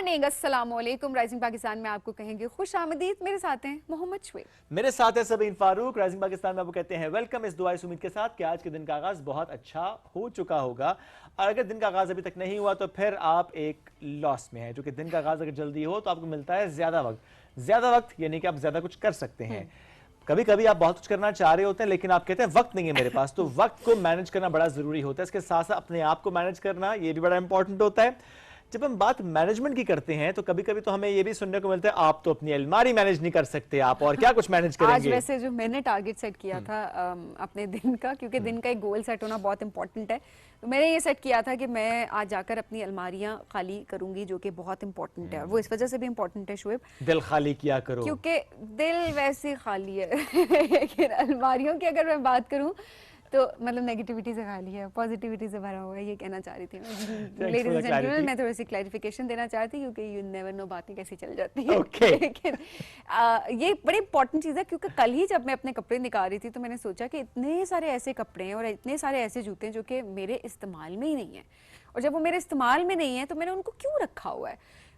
Morning, अस्सलाम वालेकुम। Rising Pakistan में आपको कहेंगे खुश आमदीद। मेरे साथ हैं मोहम्मद शुएब, मेरे साथ है सबीन फारूक। राइजिंग पाकिस्तान में आपको कहते हैं वेलकम। इस दुआ इस उम्मीद के साथ कि आज के दिन का आगाज बहुत अच्छा हो चुका होगा, और अगर दिन का आगाज अभी तक नहीं हुआ तो फिर आप एक लॉस में हैं, क्योंकि दिन का आगाज अगर जल्दी हो तो आपको मिलता है ज्यादा वक्त यानी कि आप ज्यादा कुछ कर सकते हैं। कभी कभी आप बहुत कुछ करना चाह रहे होते हैं लेकिन आप कहते हैं वक्त नहीं है मेरे पास, तो वक्त को मैनेज करना बड़ा जरूरी होता है। इसके साथ साथ अपने आप को मैनेज करना ये भी बड़ा इंपॉर्टेंट होता है। जब हम बात मैनेजमेंट की करते हैं तो कभी कभी तो हमें ये भी सुनने को मिलता है आप तो अपनी अलमारी मैनेज नहीं कर सकते, आप और क्या कुछ मैनेज करेंगे। आज वैसे जो मैंने टारगेट सेट किया था अपने दिन का, क्योंकि दिन का एक गोल सेट होना बहुत इंपॉर्टेंट है, तो मैंने ये सेट किया था कि मैं आज जाकर अपनी अलमारियां खाली करूंगी, जो कि बहुत इंपॉर्टेंट है। और वो इस वजह से भी इंपॉर्टेंट है शुएब, दिल खाली किया करो, क्योंकि दिल वैसे खाली है लेकिन अलमारियों की अगर मैं बात करूं तो मतलब नेगेटिविटी से खाली है, पॉजिटिविटी से भरा हुआ है, ये कहना चाह रही थी लेडीज एंड जेंटलमैन। मैं थोड़ी सी क्लैरिफिकेशन देना चाहती हूँ क्योंकि यू नेवर नो बातें कैसी चल जाती है। लेकिन ये बड़ी इंपॉर्टेंट चीज़ है, क्योंकि कल ही जब मैं अपने कपड़े निकाल रही थी तो मैंने सोचा कि इतने सारे ऐसे कपड़े हैं और इतने सारे ऐसे जूते हैं जो कि मेरे इस्तेमाल में ही नहीं है, और जब वो मेरे इस्तेमाल में नहीं है तो मैंने उनको क्यों रखा हुआ है,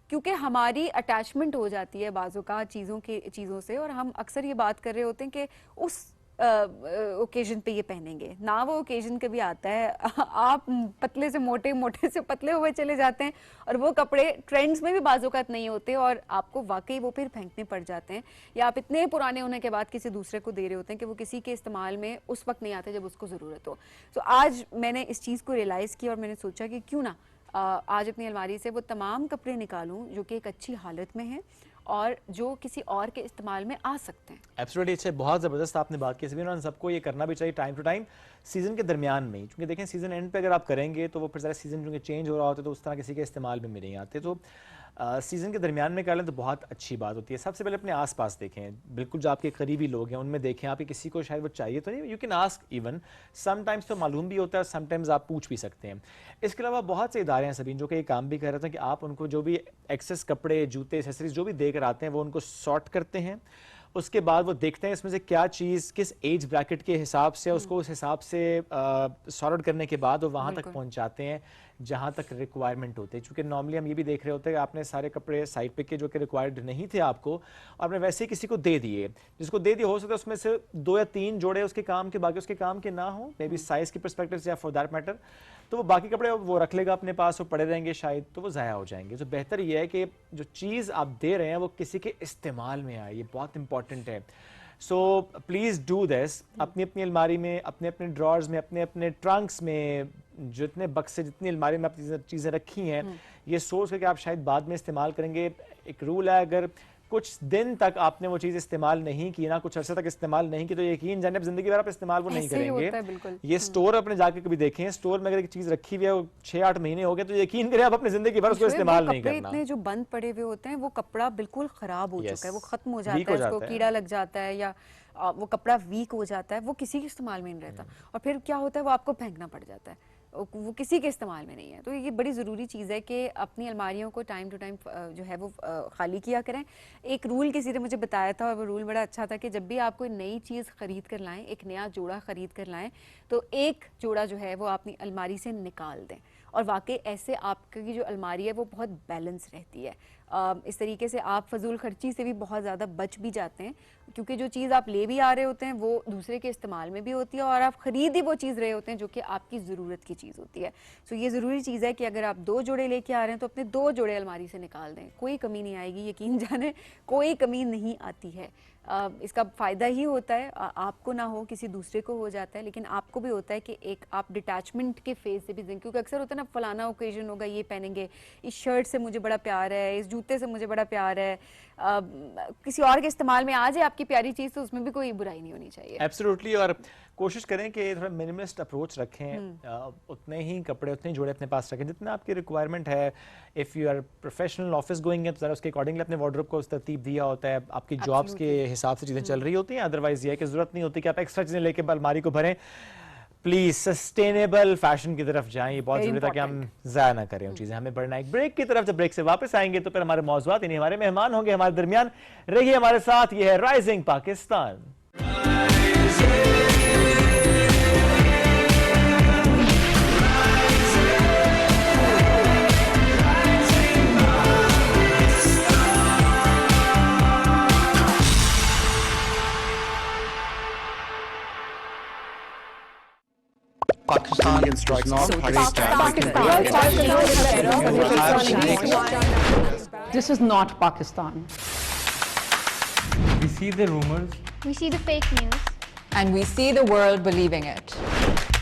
क्योंकि हमारी अटैचमेंट हो जाती है बाजू का चीज़ों से, और हम अक्सर ये बात कर रहे होते हैं कि उस ओकेजन पे ये पहनेंगे ना, वो ओकेजन कभी आता है आप पतले से मोटे, मोटे से पतले हुए चले जाते हैं, और वो कपड़े ट्रेंड्स में भी बाज़ोकात नहीं होते और आपको वाकई वो फिर फेंकने पड़ जाते हैं, या आप इतने पुराने होने के बाद किसी दूसरे को दे रहे होते हैं कि वो किसी के इस्तेमाल में उस वक्त नहीं आते जब उसको ज़रूरत हो। तो आज मैंने इस चीज़ को रियलाइज़ किया और मैंने सोचा कि क्यों ना आज अपनी अलमारी से वो तमाम कपड़े निकालूं जो कि एक अच्छी हालत में हैं और जो किसी और के इस्तेमाल में आ सकते हैं। एब्सोल्युटली, अच्छे, बहुत ज़बरदस्त आपने बात की सभी, और सबको ये करना भी चाहिए टाइम टू टाइम, सीज़न के दरमियान में ही, क्योंकि देखें सीज़न एंड पे अगर आप करेंगे तो वो फिर ज़रा सीज़न जो चेंज हो रहा होता है तो उस तरह किसी के इस्तेमाल में नहीं आते, तो सीज़न के दरमियान में कर लें तो बहुत अच्छी बात होती है। सबसे पहले अपने आसपास देखें, बिल्कुल जो आपके करीबी लोग हैं उनमें देखें, आपके किसी को शायद वो चाहिए तो नहीं, you can ask even, sometimes तो मालूम भी होता है, समटाइम्स आप पूछ भी सकते हैं। इसके अलावा बहुत से इदारे हैं सभी जो कि ये काम भी कर रहे थे कि आप उनको जो भी एक्सेस कपड़े, जूते, एक्सेसरीज जो भी दे कर आते हैं वो उनको सॉर्ट करते हैं, उसके बाद वो देखते हैं इसमें से क्या चीज़ किस एज ब्रैकेट के हिसाब से, उसको उस हिसाब से सॉर्ट करने के बाद वो वहाँ तक पहुँचाते हैं जहाँ तक रिक्वायरमेंट होते हैं। चूँकि नॉर्मली हम ये भी देख रहे होते हैं कि आपने सारे कपड़े साइड पे के जो कि रिक्वायर्ड नहीं थे आपको, आपने वैसे ही किसी को दे दिए, जिसको दे दिए हो सकता है उसमें से 2 या 3 जोड़े उसके काम के, बाकी उसके काम के ना हो, मे बी साइज़ की पर्सपेक्टिव से या फॉर दैट मैटर, तो वो बाकी कपड़े वो रख लेगा अपने पास, वो पड़े रहेंगे शायद, तो वो ज़ाया हो जाएंगे। तो बेहतर ये है कि जो चीज़ आप दे रहे हैं वो किसी के इस्तेमाल में आए, ये बहुत इंपॉर्टेंट है। So please do this. अपनी अपनी अलमारी में, अपने अपने ड्रॉर्स में, अपने अपने ट्रंक्स में, जितने बक्से, जितनी अलमारी में अपनी चीज़ें रखी हैं, ये सोच करके आप शायद बाद में इस्तेमाल करेंगे। एक रूल है, अगर कुछ दिन तक आपने वो चीज़ इस्तेमाल नहीं की ना, कुछ अरसे तक इस्तेमाल नहीं की, तो यकीन जाने जिंदगी भर आप इस्तेमाल वो नहीं करेंगे। ये स्टोर अपने जाके कभी देखें, स्टोर में अगर एक चीज़ रखी हुई है 6-8 महीने हो गए तो यकीन करें आप अपनी जिंदगी भर उसको इस्तेमाल नहीं करना। इतने जो बंद पड़े हुए होते हैं वो कपड़ा बिल्कुल खराब हो चुका है, वो खत्म हो जाता है, उसको कीड़ा लग जाता है या वो कपड़ा वीक हो जाता है, वो किसी के इस्तेमाल में नहीं रहता, और फिर क्या होता है वो आपको फेंकना पड़ जाता है, वो किसी के इस्तेमाल में नहीं है। तो ये बड़ी ज़रूरी चीज़ है कि अपनी अलमारियों को टाइम टू टाइम जो है वो खाली किया करें। एक रूल किसी ने मुझे बताया था और वो रूल बड़ा अच्छा था कि जब भी आप कोई नई चीज़ ख़रीद कर लाएं, एक नया जोड़ा ख़रीद कर लाएं, तो एक जोड़ा जो है वो अपनी अलमारी से निकाल दें, और वाकई ऐसे आपकी जो अलमारी है वो बहुत बैलेंस रहती है। इस तरीके से आप फजूल खर्ची से भी बहुत ज़्यादा बच भी जाते हैं, क्योंकि जो चीज़ आप ले भी आ रहे होते हैं वो दूसरे के इस्तेमाल में भी होती है, और आप ख़रीद ही वो चीज़ रहे होते हैं जो कि आपकी ज़रूरत की चीज़ होती है। सो ये ज़रूरी चीज़ है कि अगर आप 2 जोड़े लेके आ रहे हैं तो अपने 2 जोड़े अलमारी से निकाल दें, कोई कमी नहीं आएगी, यकीन जाने कोई कमी नहीं आती है। इसका फ़ायदा ही होता है, आपको ना हो किसी दूसरे को हो जाता है, लेकिन आपको भी होता है कि एक आप डिटैचमेंट के फेज़ से भी, क्योंकि अक्सर होता है ना फलाना ओकेजन होगा ये पहनेंगे, इस शर्ट से मुझे बड़ा प्यार है, इस जूते से मुझे बड़ा प्यार है, किसी और के इस्तेमाल में आ जाए आपकी प्यारी चीज़ तो उसमें भी कोई बुराई नहीं होनी चाहिए। एब्सोल्युटली, और कोशिश करें कि थोड़ा मिनिमलिस्ट अप्रोच रखें, उतने ही कपड़े, उतने ही जोड़े अपने पास रखें जितना आपकी रिक्वायरमेंट है। If you are professional office going है तो ज़रा उसके अकॉर्डिंगली अपने वार्डरोब को उस तरतीब दिया होता है, आपकी जॉब्स के हिसाब से चीज़ें चल रही होती हैं। अदरवाइज ये है कि ज़रूरत नहीं होती कि आप एक्स्ट्रा चीज़ें लेके अलमारी को भरें। प्लीज सस्टेनेबल फैशन की तरफ जाएं, ये बहुत जरूरी था कि हम ज़ाया ना करें उन चीज़ें। हमें बढ़ना एक ब्रेक की तरफ, जब ब्रेक से वापस आएंगे तो फिर हमारे मौज़ूआत, यानी हमारे मेहमान होंगे हमारे दरमियान। रहिए हमारे साथ, ये है rising Pakistan. Indian strikes on This is not Pakistan. We see the rumors. We see the fake news. And we see the world believing it.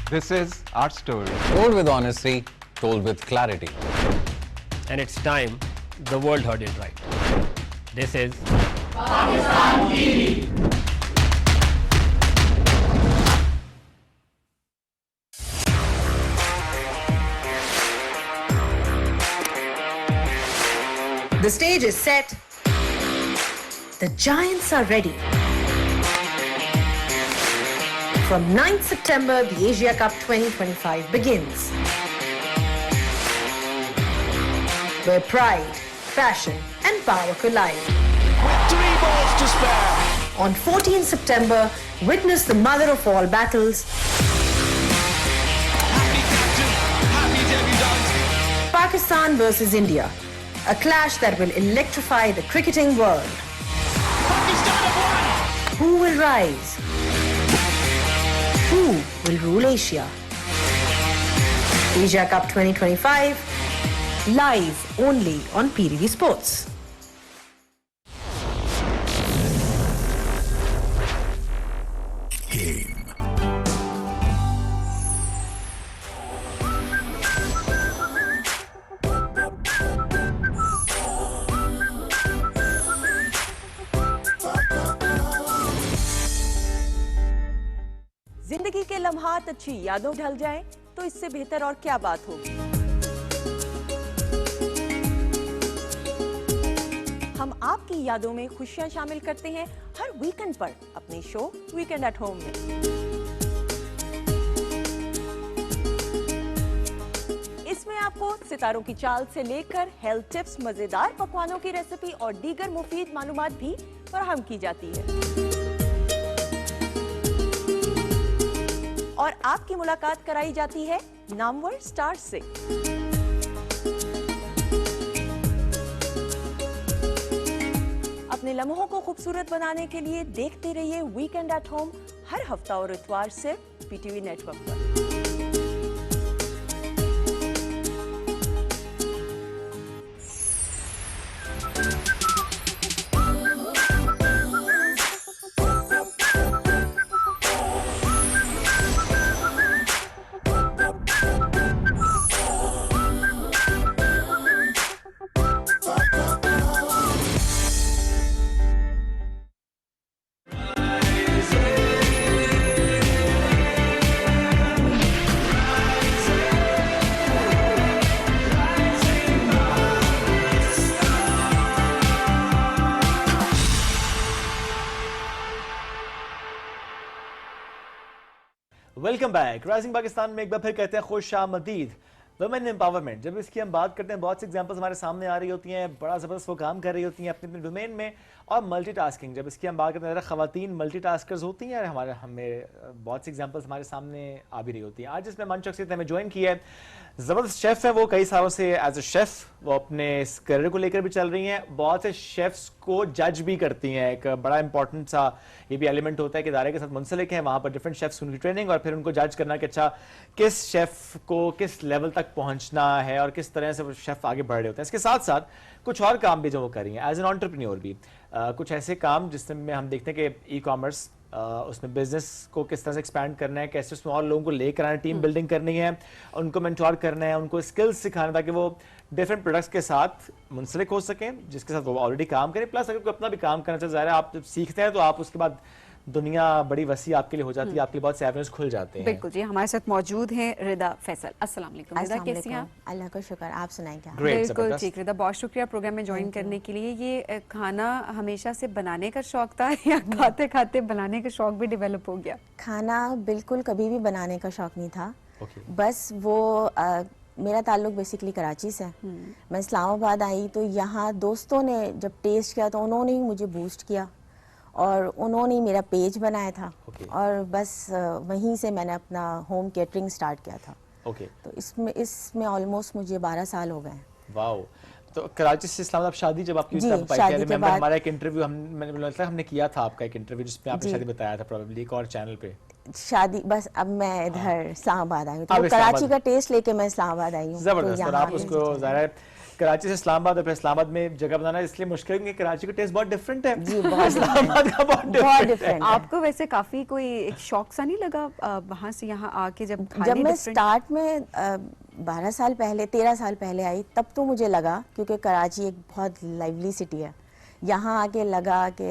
This is our story. Told with honesty, told with clarity. And it's time the world heard it right. This is The stage is set. The Giants are ready. From 9th September, the Asia Cup 2025 begins. Where pride, passion and power collide. with 3 balls to spare. On 14th September, witness the mother of all battles. Happy captain, happy debutant. Pakistan versus India. A clash that will electrify the cricketing world. Pakistan have won. Who will rise? Who will rule Asia? Asia Cup 2025, live only on PTV Sports. जिंदगी के लम्हात अच्छी यादों ढल जाएं तो इससे बेहतर और क्या बात होगी। हम आपकी यादों में खुशियां शामिल करते हैं हर वीकेंड पर अपने शो वीकेंड एट होम में। इसमें आपको सितारों की चाल से लेकर हेल्थ टिप्स, मजेदार पकवानों की रेसिपी और दीगर मुफीद मालूमात भी फराहम की जाती है। और आपकी मुलाकात कराई जाती है नामवर स्टार से। अपने लम्हों को खूबसूरत बनाने के लिए देखते रहिए वीकेंड एट होम हर हफ्ता और इतवार से पीटीवी नेटवर्क पर। Welcome back. राइजिंग पाकिस्तान में एक बार फिर कहते हैं खुश आमदीद। वुमेन एम्पावरमेंट, जब इसकी हम बात करते हैं बहुत सी एग्जांपल्स हमारे सामने आ रही होती हैं, बड़ा ज़बरदस्त वो काम कर रही होती हैं अपने अपने डोमेन में। और मल्टीटास्किंग, जब इसकी हम बात करते हैं ख़वातीन मल्टीटास्कर्स होती हैं, हमें बहुत सी एग्जांपल्स हमारे सामने आ भी रही होती हैं। आज जिसमें मन शख्सियत हमें ज्वाइन की है, ज़बरदस्त शेफ़ है वो, कई सालों से एज अ शेफ़ वो अपने इस करियर को लेकर भी चल रही हैं। बहुत से शेफ़्स को जज भी करती हैं, एक बड़ा इंपॉर्टेंट सा ये भी एलिमेंट होता है कि इदारे के साथ मुंसलिक हैं, वहाँ पर डिफरेंट शेफ़्स उनकी ट्रेनिंग और फिर उनको जज करना कि अच्छा किस शेफ़ को किस लेवल तक पहुँचना है और किस तरह से वो शेफ़ आगे बढ़ रहे होते हैं। इसके साथ साथ कुछ और काम भी जो वो कर रही हैं एज एन एंटरप्रेन्योर भी, कुछ ऐसे काम जिसमें हम देखते हैं कि ई कॉमर्स, उसमें बिजनेस को किस तरह से एक्सपैंड करना है, कैसे उसमें और लोगों को लेकर आना, टीम बिल्डिंग करनी है, उनको मेंटोर करना है, उनको स्किल्स सिखाना ताकि वो डिफरेंट प्रोडक्ट्स के साथ मुंसलिक हो सकें जिसके साथ वो ऑलरेडी काम करें। प्लस अगर कोई अपना भी काम करना चाहिए, ज़ाहिर है आप जब सीखते हैं तो आप उसके बाद दुनिया बड़ी वसी आपके लिए हो जाती है, आपके लिए बहुत से एवेन्यूज खुल जाते हैं। बिल्कुल जी, हमारे साथ मौजूद हैं रिदा फैसल। अस्सलाम वालेकुम रिदा, कैसी हैं आप? अल्लाह का शुक्र, आप सुनाएं क्या? बिल्कुल ठीक रिदा, बहुत शुक्रिया प्रोग्राम में ज्वाइन करने के लिए। ये खाना हमेशा से बनाने का शौक था या खाते खाते बनाने का शौक भी डेवलप हो गया? खाना बिल्कुल कभी भी बनाने का शौक नहीं था, बस वो मेरा ताल्लुक बेसिकली कराची से है। मैं इस्लामाबाद आई तो यहाँ दोस्तों ने जब टेस्ट किया तो उन्होंने ही मुझे बूस्ट किया और उन्होंने मेरा पेज बनाया था और बस वहीं से मैंने अपना होम केटरिंग स्टार्ट किया था। तो इसमें ऑलमोस्ट मुझे 12 साल हो गए हैं। वाओ। तो कराची से इस्लामाबाद शादी जब आपकी शादी हमारा एक इंटरव्यू हमने किया था, आपका एक इंटरव्यू जिसमें आपने शादी बताया था, प्रोबेबली एक और चैनल पे। शादी बस अब मैं इधर इस्लामाबाद आई हूँ, तो अब वो कराची इस्लामाबाद। का टेस्ट लेके मैं इस्लामाबाद आई हूँ। तो जबरदस्त। और यहाँ आप पे उसको ज़ाहिर है कराची से इस्लामाबाद और फिर इस्लामाबाद में जगह बनाना इसलिए मुश्किल है क्योंकि कराची का टेस्ट बहुत डिफरेंट है जी, बहुत इस्लामाबाद का बहुत बहुत डिफरेंट है। डिफरेंट है। आपको वैसे काफी कोई एक शौक सा नहीं लगा वहां से यहाँ आके जब जब खाने मैं different- स्टार्ट में 12 साल पहले 13 साल पहले आई, तब तो मुझे लगा, क्योंकि कराची एक बहुत लाइवली सिटी है, यहाँ आके लगा कि,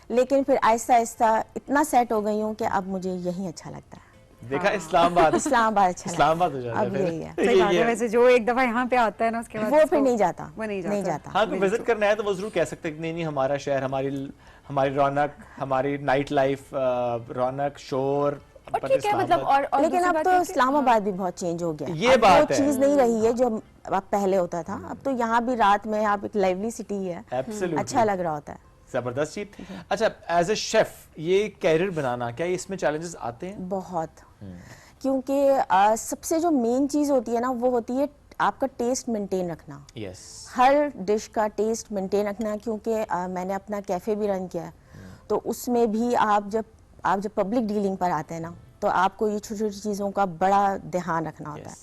लेकिन फिर आहिस्ता आहिस्ता इतना सेट हो गई हूँ कि अब मुझे यहीं अच्छा लगता है। देखा इस्लामाबाद इस्लामाबाद अच्छा लगता है। इस्लामाबाद हो जाता है अब फिर। यही है। सही बात है, वैसे जो एक दफा यहाँ पे आता है ना उसके बाद वो फिर उसको- नहीं जाता, वो नहीं नहीं जाता जाता। हाँ, कोई विजिट करना है तो वो जरूर कह सकते हैं कि नहीं नहीं हमारा शहर, हमारी रौनक, हमारी नाइट लाइफ, रौनक, शोर। और ठीक है, मतलब और लेकिन दूसरी अब बात तो है कि- इस्लामाबाद भी बहुत चेंज हो गया है। ये अब बात वो है। चीज नहीं रही है जो अब पहले होता था। अब तो यहाँ भी रात में आप एक लाइवली सिटी है, Absolutely. अच्छा लग रहा होता है। जबरदस्त जी। अच्छा, एज ए शेफ ये कैरियर बनाना, क्या इसमें चैलेंजेस आते हैं? बहुत, क्योंकि सबसे जो मेन चीज होती है ना, वो होती है आपका टेस्ट मेंटेन रखना। यस। हर डिश का टेस्ट मेंटेन रखना, क्योंकि मैंने अपना कैफे भी रन किया है, तो उसमें भी आप जब पब्लिक डीलिंग पर आते हैं ना, तो आपको ये छोटी छोटी चीज़ों का बड़ा ध्यान रखना होता है।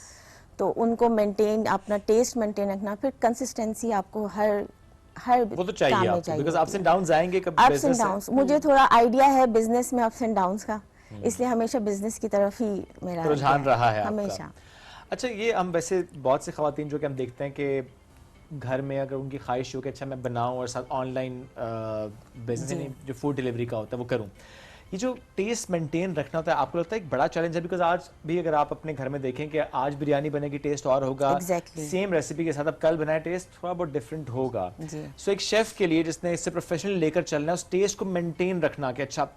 तो उनको मेंटेन, अपना टेस्ट मेंटेन रखना, फिर कंसिस्टेंसी आपको हर वो तो चाहिए काम में आपको, चाहिए बिकॉज़ होती अप्स एंड है। डाउन्स आएंगे कभी अप्स एंड बिजनेस डाउन्स, मुझे थोड़ा आइडिया है बिजनेस में अप्स एंड डाउन्स का, इसलिए हमेशा बिजनेस की तरफ ही मेरा रुझान रहा है आपका। हमेशा। अच्छा, ये हम वैसे बहुत से ख़वातीन जो कि हम देखते हैं कि घर में अगर उनकी ख्वाहिश हो कि अच्छा मैं बनाऊं और साथ ऑनलाइन बिजनेस यानी जो फूड डिलीवरी का होता है वो करूं, ये जो टेस्ट मेंटेन रखना होता है, आपको लगता है एक बड़ा चैलेंज है? बिकॉज आज भी अगर आप अपने घर में देखें कि आज बिरयानी बनेगी, टेस्ट और होगा, Exactly. सेम रेसिपी के साथ अब कल बनाए, टेस्ट थोड़ा बहुत डिफरेंट होगा। जी। सो एक शेफ के लिए जिसने इससे प्रोफेशनल लेकर चलना है, उस टेस्ट को मेंटेन रखना कि अच्छा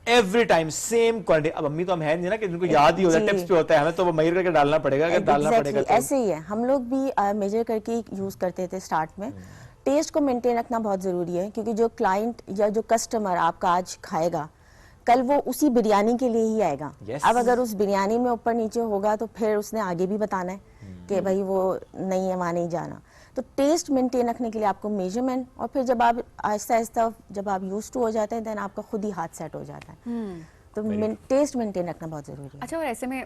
एवरी टाइम सेम क्वांटिटी। अब अम्मी तो हम है नहीं ना कि जिनको याद ही होता है, जी। टिप्स पे होता है, हमें तो वो मेजर करके डालना पड़ेगा, अगर डालना पड़ेगा तो। ऐसे ही है, हम लोग भी मेजर करके यूज करते थे स्टार्ट में। टेस्ट को मेंटेन रखना बहुत जरूरी है, क्योंकि जो क्लाइंट या जो कस्टमर आपका आज खाएगा, कल वो उसी बिरयानी के लिए ही आएगा। Yes. अब अगर उस बिरयानी में ऊपर नीचे होगा तो फिर उसने आगे भी बताना है कि भाई वो नहीं है, वहाँ नहीं जाना। तो टेस्ट मेंटेन रखने के लिए आपको मेजरमेंट, और फिर जब आप आहिस्ता आहिस्ता जब आप यूज टू हो जाते हैं, देन आपका खुद ही हाथ सेट हो जाता है। तो टेस्ट मेंटेन रखना बहुत जरूरी है। अच्छा, और ऐसे में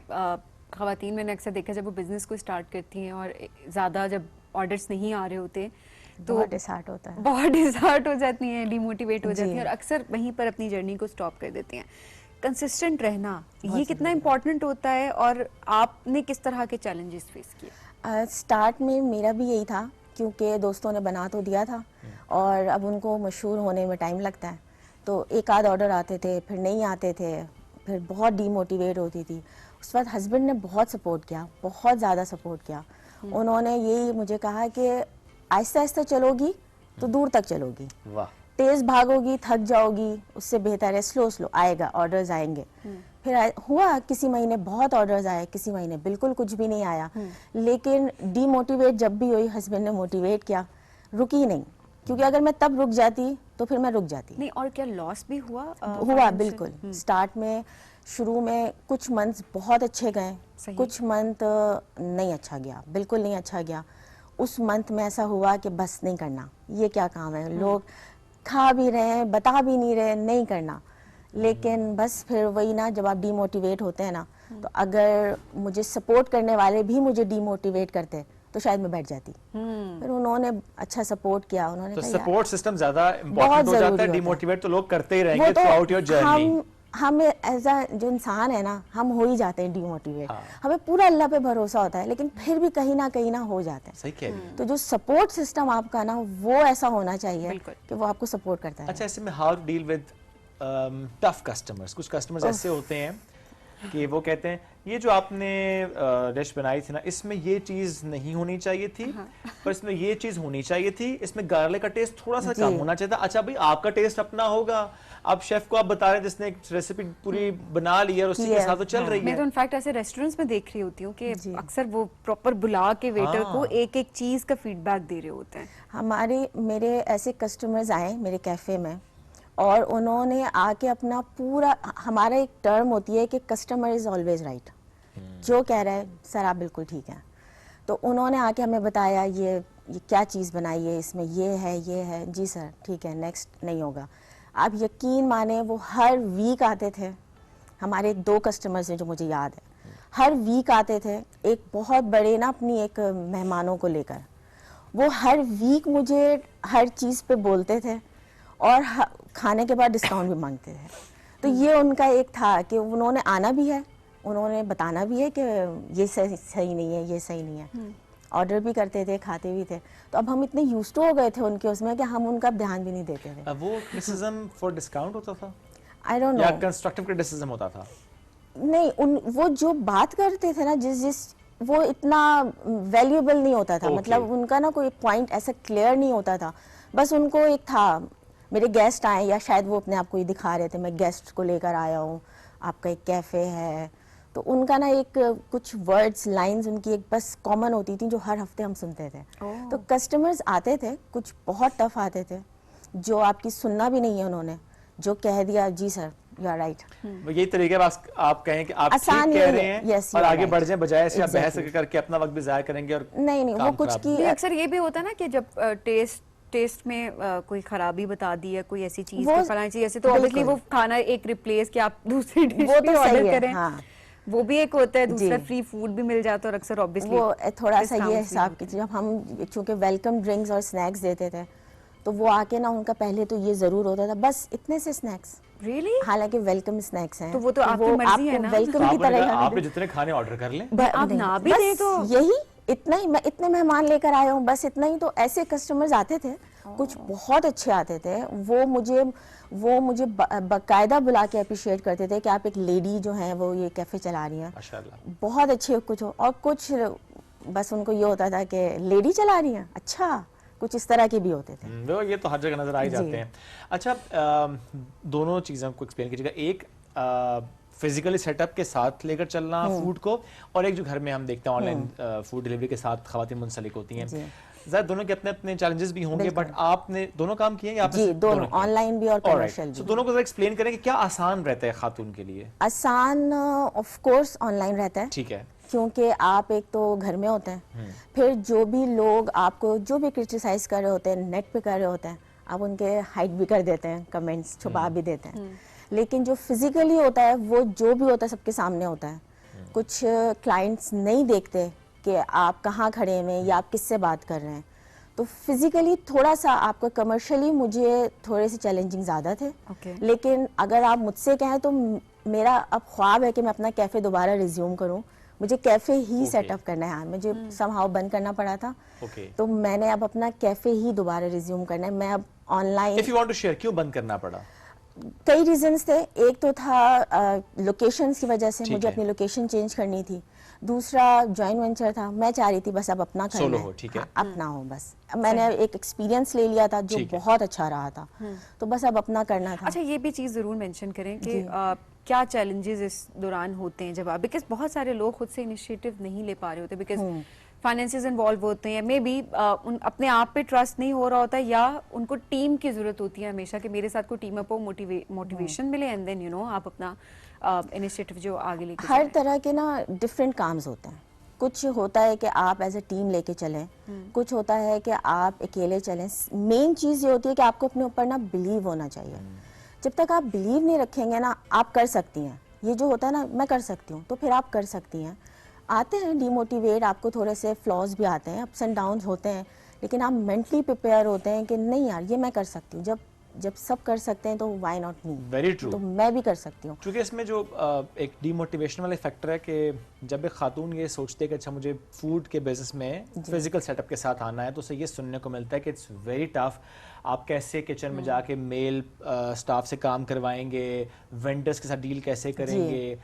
खवातीन मैंने अक्सर देखा जब वो बिजनेस को स्टार्ट करती हैं और ज़्यादा जब ऑर्डर्स नहीं आ रहे होते तो बहुत डिसहार्ट होता है, बहुत डिसहार्ट हो जाती हैं, डिमोटिवेट हो जाती जी। हैं और अक्सर वहीं पर अपनी जर्नी को स्टॉप कर देती हैं। कंसिस्टेंट रहना ये कितना इम्पोर्टेंट होता है और आपने किस तरह के चैलेंजेस फेस किए? स्टार्ट में मेरा भी यही था, क्योंकि दोस्तों ने बना तो दिया था और अब उनको मशहूर होने में टाइम लगता है, तो एक आध ऑर्डर आते थे, फिर नहीं आते थे, फिर बहुत डीमोटिवेट होती थी। उस वक्त हस्बैंड ने बहुत सपोर्ट किया, बहुत ज़्यादा सपोर्ट किया। उन्होंने यही मुझे कहा कि आहिस्ता आहिस्ता चलोगी तो दूर तक चलोगी, वाह। तेज भागोगी थक जाओगी, उससे बेहतर है स्लो स्लो आएगा, ऑर्डर्स आएंगे। फिर हुआ, किसी महीने बहुत ऑर्डर्स आए, किसी महीने बिल्कुल कुछ भी नहीं आया, लेकिन डीमोटिवेट जब भी हुई, हस्बैंड ने मोटिवेट किया, रुकी नहीं, क्योंकि अगर मैं तब रुक जाती तो फिर मैं रुक जाती। नहीं, और क्या लॉस भी हुआ? हुआ बिल्कुल। स्टार्ट में शुरू में कुछ मंथ्स बहुत अच्छे गए, कुछ मंथ नहीं अच्छा गया, बिल्कुल नहीं अच्छा गया। उस मंथ में ऐसा हुआ कि बस नहीं करना, ये क्या काम है, लोग खा भी रहे हैं, बता भी नहीं रहे, नहीं करना। लेकिन बस फिर वही ना, जब आप डीमोटिवेट होते हैं ना, तो अगर मुझे सपोर्ट करने वाले भी मुझे डीमोटिवेट करते तो शायद मैं बैठ जाती। फिर उन्होंने अच्छा सपोर्ट किया, उन्होंने तो कहा यार, सपोर्ट सिस्टम ज्यादा बहुत इंपॉर्टेंट हो जरूरी जाता है। होता है। डिमोटिवेट तो लोग करते ही रहेंगे वो तो थ्रू आउट योर जर्नी। हम एज अ जो इंसान है ना, हम हो ही जाते हैं डीमोटिवेट। हमें पूरा अल्लाह पे भरोसा होता है, लेकिन फिर भी कहीं ना हो जाता है। सही कह रही हैं। तो जो सपोर्ट सिस्टम आपका ना, वो ऐसा होना चाहिए कि वो आपको सपोर्ट करता है। अच्छा, ऐसे में how to deal with tough customers? कुछ कस्टमर्स ऐसे होते हैं कि वो कहते हैं ये जो आपने डिश बनाई थी ना, इसमें ये चीज़ नहीं होनी चाहिए थी, पर इसमें ये चीज़ होनी चाहिए थी, इसमें गार्लिक का टेस्ट थोड़ा सा कम होना चाहिए था। अच्छा भाई, आपका टेस्ट अपना होगा, आप शेफ को आप बता रहे हैं जिसने एक रेसिपी पूरी बना ली है और उसी के साथ तो चल रही है। मैं तो इनफैक्ट ऐसे रेस्टोरेंट्स में देख रही होती हूँ कि अक्सर वो प्रॉपर बुला के वेटर को एक एक चीज़ का फीडबैक दे रहे होते हैं। मेरे ऐसे कस्टमर्स आए मेरे कैफ़े में, और उन्होंने आके अपना पूरा, हमारा एक टर्म होती है कि कस्टमर इज़ ऑलवेज राइट, जो कह रहा है सर आप बिल्कुल ठीक है। तो उन्होंने आके हमें बताया ये क्या चीज़ बनाई है, इसमें ये है, जी सर ठीक है, नेक्स्ट नहीं होगा। आप यकीन माने वो हर वीक आते थे, हमारे 2 कस्टमर्स हैं जो मुझे याद है, हर वीक आते थे एक बहुत बड़े ना अपनी एक मेहमानों को लेकर, वो हर वीक मुझे हर चीज़ पे बोलते थे और खाने के बाद डिस्काउंट भी मांगते थे। तो ये उनका एक था कि उन्होंने आना भी है, उन्होंने बताना भी है कि ये सही नहीं है, ये सही नहीं है, ऑर्डर भी करते थे, खाते भी थे। तो अब हम इतने यूज्ड टू हो गए थे उनके उसमें कि हम उनका ध्यान भी नहीं देते थे। वो क्रिटिसिज्म फॉर डिस्काउंट होता था आई डोंट नो, या कंस्ट्रक्टिव क्रिटिसिज्म होता था? नहीं, वो जो बात करते थे ना जिस वो इतना वैल्यूएबल नहीं होता था। मतलब उनका ना कोई पॉइंट ऐसा क्लियर नहीं होता था, बस उनको एक था मेरे गेस्ट आए, या शायद वो अपने आप को ही दिखा रहे थे मैं गेस्ट को लेकर आया हूँ, आपका एक कैफ़े है। तो उनका ना एक कुछ वर्ड्स लाइंस उनकी एक बस कॉमन होती थी जो हर हफ्ते हम सुनते थे। तो कस्टमर्स आते थे, कुछ बहुत टफ आते थे जो आपकी सुनना भी नहीं है उन्होंने, जो कह दिया जी सर यू आर राइट। यही तरीके आप कहें कि आप ठीक कह रहे हैं और आगे बढ़ जाएं, बजाय ऐसे आप बहस करके अपना वक्त भी ज़ाया करेंगे। और नहीं वो कुछ की अक्सर ये भी होता है ना कि जब टेस्ट में कोई खराबी बता दी है, कोई ऐसी चीज फलानी चीज ऐसे, तो ऑब्वियसली वो खाना एक रिप्लेस कि आप दूसरी डिश भी ऑर्डर करें। हाँ। वो भी एक होता है, दूसरा फ्री फूड भी मिल जाता है। और अक्सर ऑब्वियसली वो थोड़ा सा ये हिसाब की जब हम चूंकि वेलकम ड्रिंक्स और स्नैक्स देते थे तो वो आके ना उनका पहले तो ये जरूर होता था बस इतने से स्नैक्स। Really? हालांकि वेलकम स्नैक्स हैं तो वो तो आपकी मर्जी है ना, वेलकम की तरह आप जितने खाने ऑर्डर कर लें, आप ना भी दें तो यही इतना ही, मैं इतने मेहमान लेकर आया हूँ बस इतना ही। तो ऐसे कस्टमर्स आते थे, कुछ बहुत अच्छे आते थे, वो मुझे बाकायदा बुला के अप्रिशिएट करते थे कि आप एक लेडी जो है वो ये कैफे चला रही हैं, माशाल्लाह बहुत अच्छे कुछ हो। और कुछ बस उनको ये होता था कि लेडी चला रही हैं, अच्छा, कुछ इस तरह के भी होते थे। ये तो हर जगह नजर आ ही जाते हैं। अच्छा, दोनों चीज़ों को एक्सप्लेन कीजिएगा, एक फिजिकली सेटअप के साथ लेकर चलना फूड को, और एक जो घर में हम देखते हैं ऑनलाइन फूड डिलीवरी के साथ खवातीन मुंसलिक होती हैं। ज़रा दोनों के अपने अपने चैलेंजेस भी होंगे, बट आपने दोनों काम किए हैं? जी, दोनों, ऑनलाइन भी और कमर्शियल भी। दोनों को जरा एक्सप्लेन करें कि क्या आसान रहता है खातून के लिए? आसान ऑफ कोर्स ऑनलाइन रहता है, ठीक है, क्योंकि आप एक तो घर में होते हैं, फिर जो भी लोग आपको जो भी क्रिटिसाइज कर रहे होते हैं, नेट पे कर रहे होते हैं, आप उनके हाइड भी कर देते हैं, कमेंट्स छुपा भी देते हैं। लेकिन जो फिजिकली होता है वो जो भी होता है सबके सामने होता है। कुछ क्लाइंट्स नहीं देखते कि आप कहाँ खड़े हैं या आप किससे बात कर रहे हैं। तो फिजिकली थोड़ा सा आपका कमर्शियली मुझे थोड़े से चैलेंजिंग ज़्यादा थे। लेकिन अगर आप मुझसे कहें तो मेरा अब ख्वाब है कि मैं अपना कैफ़े दोबारा रिज्यूम करूँ। मुझे कैफ़े ही सेटअप करना है, मुझे समहाउ बंद करना पड़ा था, तो मैंने अब अपना कैफ़े ही दोबारा रिज्यूम करना है। मैं अब online, if you want to share, क्यों बंद करना पड़ा? कई रीजंस थे। एक तो था लोकेशंस की वजह से, मुझे अपनी लोकेशन चेंज करनी थी। दूसरा जॉइंट वेंचर था, मैं चाह रही थी बस अब अपना करना है, ठीक है, अपना हो बस। मैंने एक एक्सपीरियंस ले लिया था जो बहुत अच्छा रहा था, तो बस अब अपना करना था। अच्छा, ये भी चीज़ ज़रूर मेंशन करें कि क्या चैलेंजेस इस दौरान होते हैं जब आप, बिकॉज बहुत सारे लोग खुद से इनिशिएटिव नहीं ले पा रहे होते, बिकॉज फाइनेंसेस इन्वॉल्व होते हैं, मे बी अपने आप पे ट्रस्ट नहीं हो रहा होता, या उनको टीम की ज़रूरत होती है हमेशा कि मेरे साथ कोई टीम अप हो, मोटिवेशन मिले, एंड देन यू नो आप अपना इनिशिएटिव जो आगे लेके हर तरह के ना डिफरेंट काम्स होते हैं। कुछ होता है कि आप एज ए टीम लेके चलें, कुछ होता है कि आप अकेले चलें। मेन चीज़ ये होती है कि आपको अपने ऊपर ना बिलीव होना चाहिए। जब तक आप बिलीव नहीं रखेंगे ना, आप कर सकती हैं, ये जो होता है ना मैं कर सकती हूँ, तो फिर आप कर सकती हैं। आते हैं डीमोटिवेट, आपको थोड़े से फ्लॉज भी आते हैं, अप्स एंड डाउन्स होते हैं, लेकिन आप मेंटली प्रिपेयर होते हैं कि नहीं यार ये मैं कर सकती हूँ। जब सब कर सकते हैं तो why not me, very true, तो मैं भी कर सकती हूँ। क्योंकि इसमें जो एक डीमोटिवेशन वाला फैक्टर है कि जब एक खातून ये सोचते हैं कि अच्छा मुझे फूड के बिजनेस में फिजिकल सेटअप के साथ आना है, तो उसे ये सुनने को मिलता है कि इट्स वेरी टफ। आप कैसे किचन में जाके मेल स्टाफ से काम करवाएंगे, वेंडर्स के साथ डील कैसे करेंगे,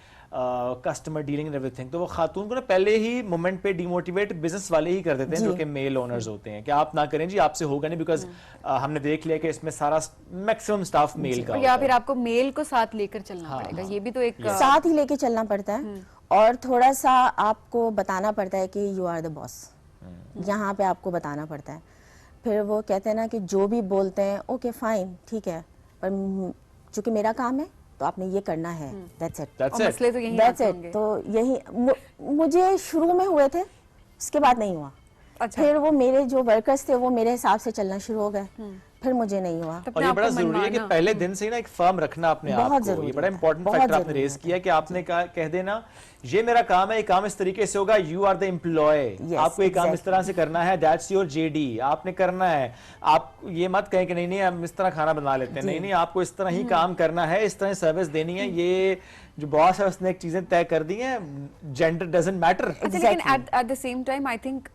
कस्टमर डीलिंग एंड एवरीथिंग। तो वो खातून को ना पहले ही मोमेंट पे डिमोटिवेट बिजनेस वाले ही कर देते हैं, जो कि मेल ओनर्स होते हैं, कि आप ना करें जी, आपसे होगा नहीं, बिकॉज हमने देख लिया कि इसमें सारा मैक्सिमम स्टाफ मेल का, या फिर आपको मेल को साथ लेकर चलना पड़ेगा। ये भी तो एक साथ ही लेके चलना पड़ता है, और थोड़ा सा आपको बताना पड़ता है कि यू आर द बॉस, यहाँ पे आपको बताना पड़ता है। फिर वो कहते हैं ना कि जो भी बोलते हैं ओके फाइन ठीक है, पर चूंकि मेरा काम है तो आपने ये करना है, दैट्स इट, मसले तो यही दैट्स इट। तो यही मुझे शुरू में हुए थे, उसके बाद नहीं हुआ। अच्छा। फिर वो मेरे जो वर्कर्स थे वो मेरे हिसाब से चलना शुरू हो गए, फिर मुझे नहीं हुआ। और ये बड़ा जरूरी है कि पहले दिन से ही ना एक फर्म रखना अपने आप को। ये बड़ा इंपॉर्टेंट फैक्टर आपने रेज किया कि आपने कह देना ये मेरा काम है, ये काम इस तरीके से होगा, यू आर द एम्प्लॉय, आपको ये काम इस तरह से करना है, दैट्स योर जेडी, आपने करना है। आप ये मत कहें कि नहीं नहीं हम इस तरह खाना बना लेते हैं, नहीं नहीं आपको इस तरह ही काम करना है, इस तरह सर्विस देनी है। ये जो बॉस है उसने एक चीजें तय कर दी हैं, जेंडर डजंट मैटर। लेकिन at the same time I think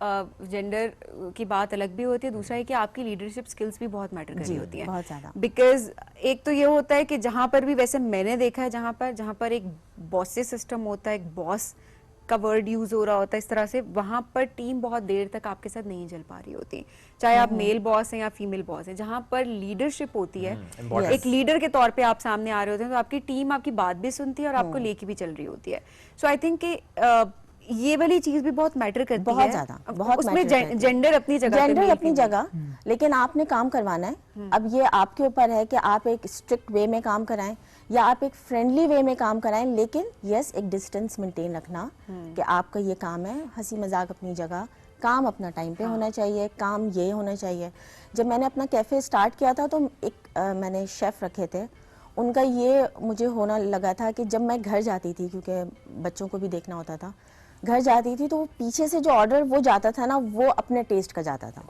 gender की बात अलग भी होती है, दूसरा है कि आपकी लीडरशिप स्किल्स भी बहुत मैटर कर रही होती है, बहुत ज्यादा। बिकॉज एक तो ये होता है कि जहां पर भी, वैसे मैंने देखा है जहां पर एक बॉसेस सिस्टम होता है, एक बॉस का वर्ड यूज हो रहा होता है इस तरह से, वहां पर टीम बहुत देर तक आपके साथ नहीं चल पा रही होती, चाहे आप मेल बॉस हैं या फीमेल बॉस हैं। जहां पर लीडरशिप होती है, एक लीडर के तौर पे आप सामने आ रहे होते हैं, तो आपकी टीम आपकी बात भी सुनती है और आपको लेके भी चल रही होती है। सो आई थिंक ये वाली चीज भी बहुत मैटर करती है, बहुत ज्यादा, बहुत उसमें जेंडर अपनी जगह, जेंडर अपनी जगह, लेकिन आपने काम करवाना है। अब ये आपके ऊपर है कि आप एक स्ट्रिक्ट वे में काम कराएं या आप एक फ्रेंडली वे में काम कराएं, लेकिन यस एक डिस्टेंस मेंटेन रखना कि आपका ये काम है, हंसी मजाक अपनी जगह, काम अपना टाइम पे होना चाहिए, काम ये होना चाहिए। जब मैंने अपना कैफे स्टार्ट किया था तो मैंने शेफ रखे थे, उनका ये मुझे होना लगा था कि जब मैं घर जाती थी, क्योंकि बच्चों को भी देखना होता था, घर जाती थी तो पीछे से जो ऑर्डर वो जाता था ना, वो अपने टेस्ट का जाता था।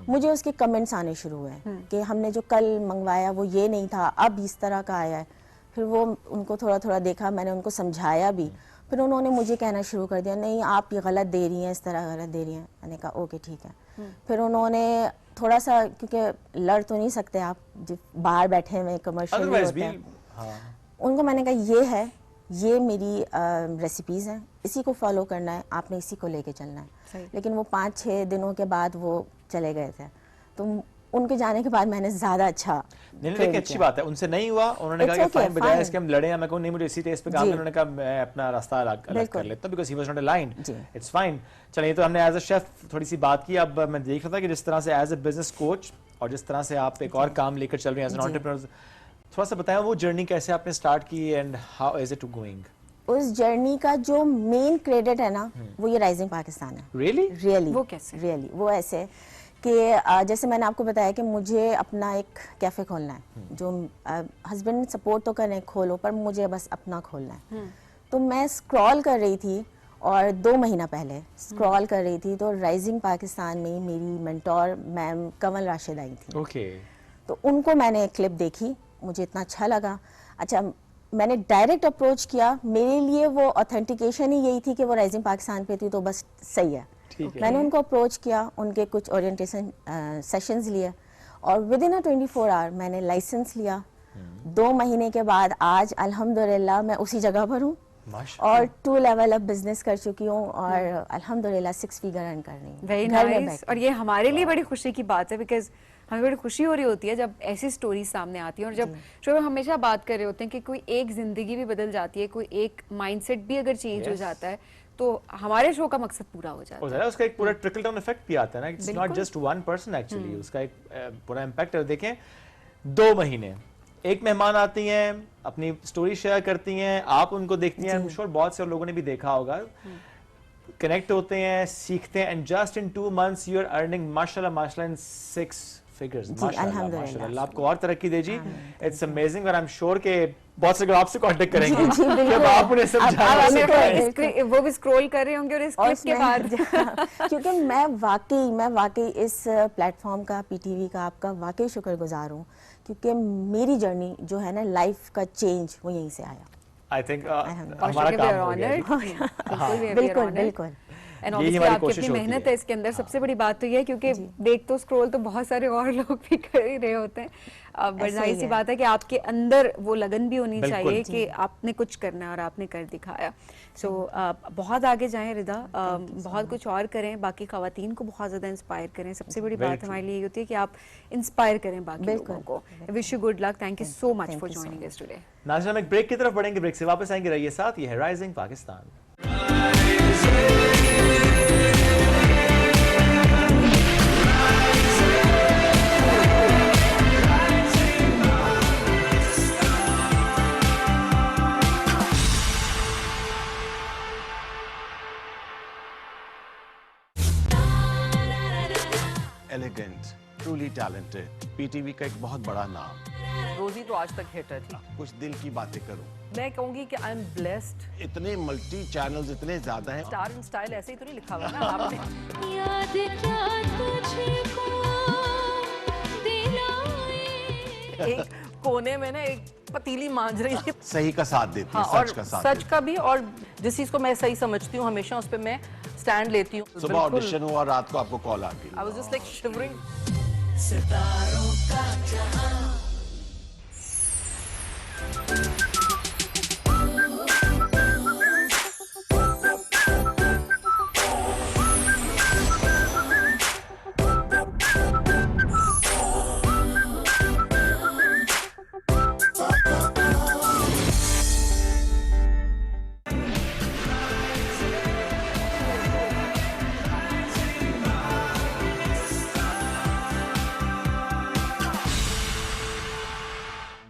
मुझे उसके कमेंट्स आने शुरू हुए कि हमने जो कल मंगवाया वो ये नहीं था, अब इस तरह का आया है। फिर वो उनको थोड़ा थोड़ा देखा, मैंने उनको समझाया भी, फिर उन्होंने मुझे कहना शुरू कर दिया, नहीं आप ये गलत दे रही हैं, इस तरह गलत दे रही हैं। मैंने कहा ओके ठीक है। फिर उन्होंने थोड़ा सा, क्योंकि लड़ तो नहीं सकते आप, जो बाहर बैठे हुए कमर्शियल होते हैं, उनको मैंने कहा ये है, ये मेरी रेसिपीज़ हैं, इसी को फॉलो करना है, आपने इसी को लेके चलना है। लेकिन वो 5-6 दिनों के बाद वो चले गए थे, तो उनके जाने के बाद मैंने ज्यादा अच्छा नहीं, लेकिन अच्छी बात है, उनसे नहीं हुआ, उन्होंने कहा कि फाइन, बजाय इसके हम लड़े, मैं कहूं नहीं मुझे इसी टेस्ट पे काम करना, उन्होंने कहा मैं अपना रास्ता अलग कर लेता हूं, because he was not aligned, it's fine. चलिए, तो हमने एज अ शेफ थोड़ी सी बात की, अब मैं देख रहा था कि जिस तरह से एज अ बिजनेस कोच और जिस तरह से आप एक और काम लेकर चल रहे हैं एज एन एंटरप्रेन्योर, थोड़ा सा बताएं वो जर्नी कैसे आपने स्टार्ट की and how is it to going? उस जर्नी का जो मेन क्रेडिट है ना, वो ये राइजिंग पाकिस्तान है। रियली वो कैसे? रियली वो ऐसे कि जैसे मैंने आपको बताया कि मुझे अपना एक कैफे खोलना है, जो हस्बैंड सपोर्ट तो करें खोलो, पर मुझे बस अपना खोलना है। तो मैं स्क्रॉल कर रही थी और 2 महीना पहले स्क्रॉल कर रही थी, तो राइजिंग पाकिस्तान में मेरी मेंटोर मैम कमल राशिद आई थी। तो उनको मैंने क्लिप देखी, मुझे इतना अच्छा लगा। अच्छा, मैंने डायरेक्ट अप्रोच किया, मेरे लिए वो ऑथेंटिकेशन ही यही थी कि वो राइजिंग पाकिस्तान पे थी, तो बस सही है। मैंने उनको अप्रोच किया, उनके कुछ ओरिएंटेशन सेशंस लिए और विद इन 24 आवर मैंने लाइसेंस लिया। 2 महीने के बाद आज अल्हम्दुलिल्लाह मैं उसी जगह पर हूँ और 2 लेवल अप बिजनेस कर चुकी हूँ और अल्हम्दुलिल्लाह 6 फिगर अर्न कर रही हूँ। Very nice. और ये हमारे लिए बड़ी खुशी की बात है, बिकॉज हमें बड़ी खुशी हो रही होती है जब ऐसी स्टोरी सामने आती है। और जब शो में हमेशा बात कर रहे होते हैं कि कोई एक जिंदगी भी बदल जाती है, कोई एक माइंडसेट भी अगर चेंज हो जाता है, तो हमारे शो का मकसद पूरा हो जाता है। उसका एक पूरा ट्रिकल डाउन इफेक्ट भी आता है ना, it's not just one person actually, उसका एक पूरा इम्पैक्ट है। देखें 2 महीने एक मेहमान आती हैं, अपनी स्टोरी शेयर करती हैं, आप उनको देखती हैं, आई एम श्योर बहुत से लोगों ने भी देखा होगा, कनेक्ट होते हैं, सीखते हैं, and just in 2 months you are earning माशाल्लाह माशाल्लाह इन 6 figures। माशाल्लाह, आपको और तरक्की दे जी, इट्स अमेजिंग। और आई एम श्योर के बहुत से लोग आपसे कांटेक्ट करेंगे जब आप उन्हें समझाएंगे, वो भी स्क्रॉल कर रहे होंगे और इस क्लिप के बाद क्योंकि मैं वाकई इस प्लेटफॉर्म का, पीटीवी का आपका वाकई शुक्रगुजार हूँ, क्योंकि मेरी जर्नी जो है ना लाइफ का चेंज वो यहीं से आया। आई थिंक हमारा काम हो गया। बिल्कुल। एंड ऑब्वियसली आपकी अपनी मेहनत है इसके अंदर। सबसे बड़ी बात तो ये है, क्योंकि देख तो स्क्रॉल तो बहुत सारे और लोग भी कर ही रहे होते हैं, बट जाहिर सी बात है कि आपके अंदर वो लगन भी होनी चाहिए कि आपने कुछ करना है और आपने कर दिखाया। सो बहुत आगे जाएं रिदा, बहुत कुछ और करें, बाकी खवातीन को बहुत ज़्यादा इंस्पायर करें। सबसे बड़ी बात हमारे लिए ये होती है कि आप इंस्पायर करें बाकी लोगों को। Wish you good luck, thank you so much for joining us today. नाज़रीन, हम एक ब्रेक की तरफ बढ़ेंगे, ब्रेक से वापस आएंगे, रहिए साथ, ये है rising Pakistan. Elegant, truly talented, PTV का एक बहुत बड़ा नाम। रोजी तो आज तक हिट है थी। कुछ दिल की बातें करूं, मैं कहूंगी कि आई एम ब्लेस्ड। इतने मल्टी चैनल्स इतने ज्यादा हैं। स्टार इन स्टाइल ऐसे ही तो नहीं लिखा हुआ ना आपने। एक कोने में ना एक पतीली मांझ रही है। सही का साथ देती है, और सच का साथ सच का भी, और जिस चीज को मैं सही समझती हूँ हमेशा उस पर मैं स्टैंड लेती हूँ। सुबह ऑडिशन हुआ और रात को आपको कॉल आ गई। I was just like shivering. सितारों का जहां।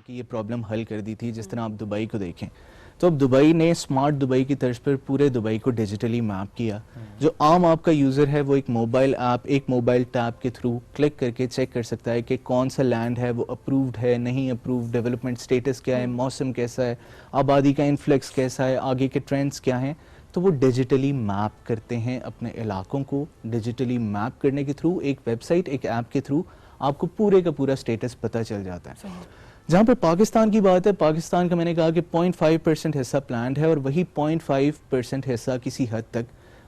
ये प्रॉब्लम हल कर दी थी। जिस तरह आप दुबई को देखें तो अब दुबई ने स्मार्ट दुबई की तर्ज पर पूरे दुबई को डिजिटली मैप किया। जो आम आपका यूज़र है वो एक मोबाइल ऐप, एक मोबाइल टैब के थ्रू क्लिक करके चेक कर सकता है कि कौन सा लैंड है वो अप्रूव्ड है, नहीं अप्रूव्ड, डेवलपमेंट स्टेटस क्या है, मौसम कैसा है, आबादी का इन्फ्लक्स कैसा है, आगे के ट्रेंड्स क्या हैं। तो वो डिजिटली मैप करते हैं अपने इलाकों को। डिजिटली मैप करने के थ्रू एक वेबसाइट, एक ऐप के थ्रू आपको पूरे का पूरा स्टेटस पता चल जाता है। जहाँ पर पाकिस्तान की बात है, पाकिस्तान का मैंने कहा कि 0.5% हिस्सा प्लान्ड है और वही 0.5% हिस्सा किसी हद तक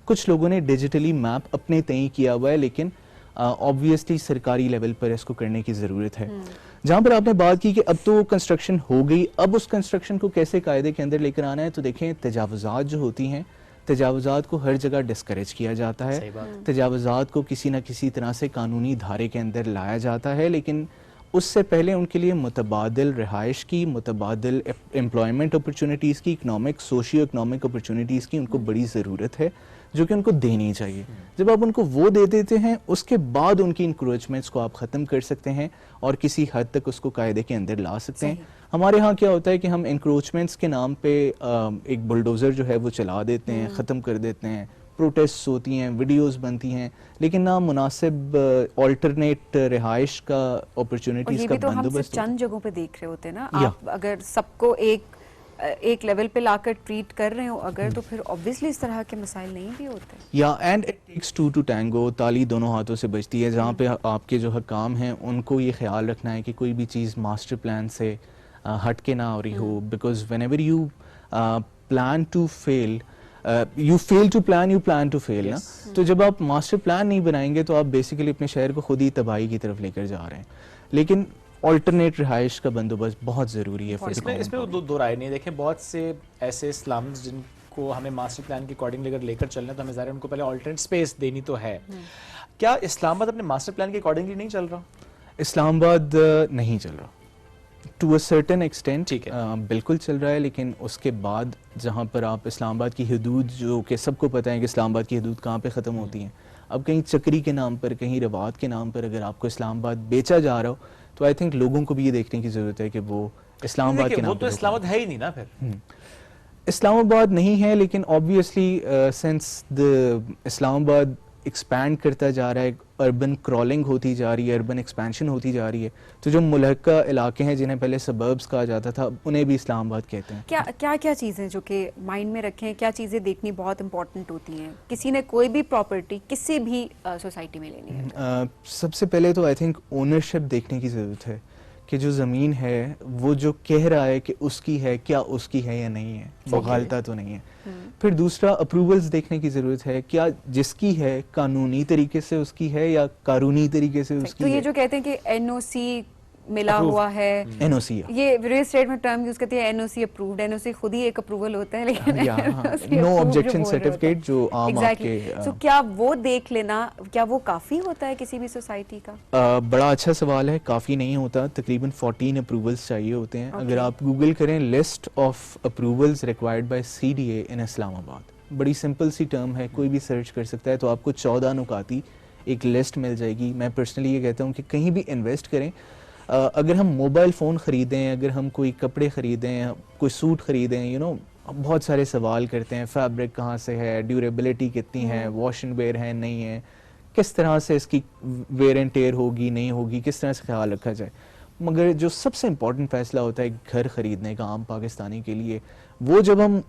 कुछ लोगों ने डिजिटली मैप अपने तय किया हुआ है, लेकिन ऑब्वियसली सरकारी लेवल पर इसको करने की ज़रूरत है। जहाँ पर आपने बात की कि अब तो कंस्ट्रक्शन हो गई, अब उस कंस्ट्रक्शन को कैसे कायदे के अंदर लेकर आना है, तो देखें तजावुज़ात जो होती हैं, तजावुज़ात को हर जगह डिस्करेज किया जाता है, तजावुज़ात को किसी न किसी तरह से कानूनी धारे के अंदर लाया जाता है, लेकिन उससे पहले उनके लिए मुतबादिल रिहाइश की, मुतबादिल एम्प्लॉयमेंट अपॉर्चुनिटीज़ की, इकनॉमिक सोशियो इकनॉमिक अपॉर्चुनिटीज़ की उनको बड़ी ज़रूरत है, जो कि उनको देनी चाहिए। जब आप उनको वो दे देते हैं, उसके बाद उनकी इंक्रोचमेंट्स को आप ख़त्म कर सकते हैं और किसी हद तक उसको कायदे के अंदर ला सकते हैं। हमारे यहाँ क्या होता है कि हम इंक्रोचमेंट्स के नाम पे एक बुलडोज़र जो है वो चला देते हैं, ख़त्म कर देते हैं, प्रोटेस्ट्स होती हैं, वीडियोस बनती हैं, लेकिन ना मुनासिब ऑल्टरनेट रिहाइश का अपॉर्चुनिटीज़ का तो बंदोबस्त। हम चंद जगहों पे देख रहे होते हैं ना, आप अगर सबको एक लेवल पे लाकर ट्रीट कर रहे हो अगर, तो फिर ऑब्वियसली इस तरह के मसाइल नहीं भी होते। या and it takes two to tango, ताली दोनों हाथों से बजती है। जहाँ पे आपके जो हकाम हैं उनको ये ख्याल रखना है कि कोई भी चीज़ मास्टर प्लान से हट के ना हो रही हो, because whenever you plan to fail you fail to plan, you plan to fail ना। तो जब आप मास्टर प्लान नहीं बनाएंगे तो आप बेसिकली अपने शहर को खुद ही तबाही की तरफ लेकर जा रहे हैं। लेकिन ऑल्टरनेट रिहाइश का बंदोबस्त बहुत ज़रूरी है। इसमें दो राय नहीं। देखें, बहुत से ऐसे स्लम्स जिनको हमें मास्टर प्लान के अकॉर्डिंग अगर लेकर चलना, तो हमें ज़ाहिर उनको पहले ऑल्टरनेट स्पेस देनी तो है। क्या इस्लामाबाद अपने मास्टर प्लान के अकॉर्डिंगली नहीं चल रहा? इस्लामाबाद नहीं चल रहा, टू अ सर्टेन एक्सटेंट बिल्कुल चल रहा है, लेकिन उसके बाद जहाँ पर आप इस्लामाबाद की हदूद, जो कि सबको पता है कि इस्लामाबाद की हदूद कहाँ पे ख़त्म होती हैं, अब कहीं चक्री के नाम पर, कहीं रवात के नाम पर अगर आपको इस्लामाबाद बेचा जा रहा हो, तो आई थिंक लोगों को भी ये देखने की ज़रूरत है कि वो इस्लामाबाद के नाम पर। तो इस्लामाबाद है ही नहीं ना फिर। इस्लामाबाद नहीं है, लेकिन obviously since the Islamabad expand करता जा रहा है, अर्बन क्रॉलिंग होती जा रही है, अर्बन एक्सपेंशन होती जा रही है, तो जो मुल्हका इलाके हैं जिन्हें पहले सबर्ब्स कहा जाता था, उन्हें भी इस्लामाबाद कहते हैं। क्या चीज़ें जो कि माइंड में रखें, क्या चीज़ें देखनी बहुत इंपॉर्टेंट होती हैं किसी ने कोई भी प्रॉपर्टी किसी भी सोसाइटी में लेनी है? सबसे पहले तो आई थिंक ओनरशिप देखने की ज़रूरत है कि जो ज़मीन है वो जो कह रहा है कि उसकी है, क्या उसकी है या नहीं है, मुगालता तो नहीं है। फिर दूसरा अप्रूवल्स देखने की ज़रूरत है, क्या जिसकी है कानूनी तरीके से उसकी है या कानूनी तरीके से उसकी तो है। ये जो कहते हैं कि एनओसी मिला हुआ है, एनओसी, ये रियल एस्टेट में टर्म यूज करते हैं, एनओसी अप्रूव्ड। एनओसी खुद ही एक अप्रूवल होता है, लेकिन नो ऑब्जेक्शन सर्टिफिकेट जो आम आपके। तो क्या वो देख लेना, क्या वो काफ़ी होता है किसी भी सोसाइटी का? बड़ा अच्छा सवाल है। काफ़ी नहीं होता, तकरीबन 14 अप्रूवल्स चाहिए होते हैं। अगर आप गूगल करें list of approvals required by CDA इन इस्लामाबाद, बड़ी सिंपल सी टर्म है, कोई भी सर्च कर सकता है, तो आपको 14 नुकाती एक लिस्ट मिल जाएगी। मैं पर्सनली ये कहता हूँ कि कहीं भी इन्वेस्ट करें, अगर हम मोबाइल फ़ोन ख़रीदें, अगर हम कोई कपड़े ख़रीदें, कोई सूट ख़रीदें, यू नो बहुत सारे सवाल करते हैं, फैब्रिक कहाँ से है, ड्यूरेबिलिटी कितनी है, वॉश एंड वेयर है नहीं है, किस तरह से इसकी वेयर एंड टेयर होगी नहीं होगी, किस तरह से ख्याल रखा जाए। मगर जो सबसे इम्पोर्टेंट फैसला होता है घर ख़रीदने का आम पाकिस्तानी के लिए, वो जब हम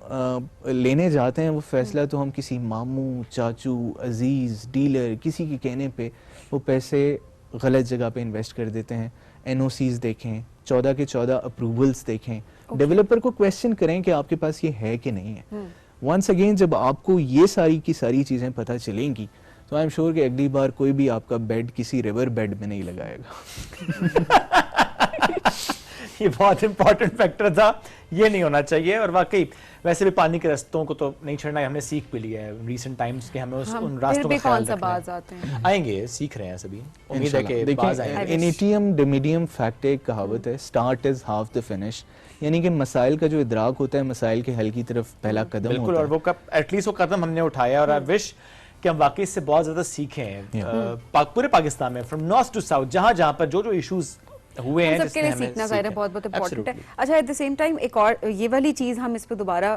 लेने जाते हैं वो फैसला, तो हम किसी मामू, चाचू, अजीज़, डीलर, किसी के कहने पे वो पैसे गलत जगह पे इन्वेस्ट कर देते हैं। NOCs देखें, 14 के 14 अप्रूवल्स देखें, डेवलपर को क्वेश्चन करें कि आपके पास ये है कि नहीं है। वंस अगेन जब आपको ये सारी की सारी चीज़ें पता चलेंगी तो आई एम श्योर कि अगली बार कोई भी आपका बेड किसी रिवर बेड में नहीं लगाएगा। ये बहुत इंपॉर्टेंट फैक्टर था, ये नहीं होना चाहिए। और वाकई वैसे भी पानी के रास्तों को तो नहीं छोड़ना है, हमने सीख भी लिया है रीसेंट टाइम्स के, हमें उन रास्तों का ख्याल रखना है। आएंगे, सीख रहे हैं सभी, उम्मीद है कि बाज आएंगे। इनिटियम डिमिडियम फैक्ट एक कहावत है, start is half the finish, यानी कि मसाइल का जो इदराक होता है मसाइल के हल की तरफ पहला कदम बिल्कुल, होता है। और वो एटलीस्ट वो कदम हमने उठाया, और आई विश कि हम वाकई इससे बहुत ज़्यादा सीखें पूरे पाकिस्तान में, फ्रॉम नॉर्थ टू साउथ, जहाँ पर जो इशूज़ हुए हैं, सबके लिए सीखना ज़ाहिर बहुत बहुत इम्पोर्टेंट है। अच्छा, एट द सेम टाइम एक और ये वाली चीज़ हम इस पर दोबारा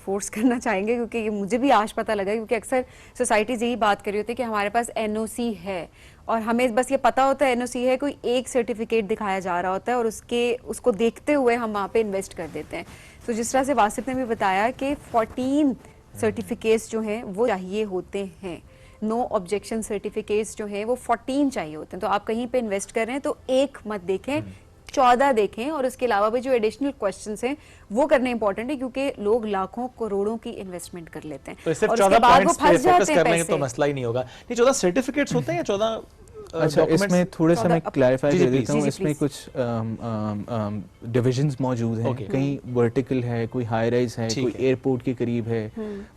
फोर्स करना चाहेंगे, क्योंकि ये मुझे भी आज पता लगा, क्योंकि अक्सर सोसाइटीज़ यही बात कर रही होती है कि हमारे पास NOC है और हमें बस ये पता होता है NOC है, कोई एक सर्टिफिकेट दिखाया जा रहा होता है और उसको देखते हुए हम वहाँ पे इन्वेस्ट कर देते हैं। तो जिस तरह से वासिफ ने भी बताया कि 14 सर्टिफिकेट्स जो हैं वो चाहिए होते हैं, नो ऑब्जेक्शन सर्टिफिकेट्स जो हैं वो 14 चाहिए होते हैं। तो आप कहीं पे इन्वेस्ट कर रहे हैं तो एक मत देखें, 14 देखें, और उसके अलावा भी जो एडिशनल क्वेश्चंस हैं वो करने इंपॉर्टेंट है, क्योंकि लोग लाखों करोड़ों की इन्वेस्टमेंट कर लेते हैं तो सिर्फ और 14 उसके बाद वो पॉइंट्स पे फंस फोकस जाते हैं करने पैसे। तो मसला ही नहीं होगा। नहीं, 14 सर्टिफिकेट्स होते हैं या 14 अच्छा, इसमें थोड़ा सा मैं क्लैरिफाई कर देता हूँ। जी, इसमें कुछ डिविजन्स मौजूद हैं, कहीं वर्टिकल है, कोई हाई राइज है, कोई एयरपोर्ट के करीब है,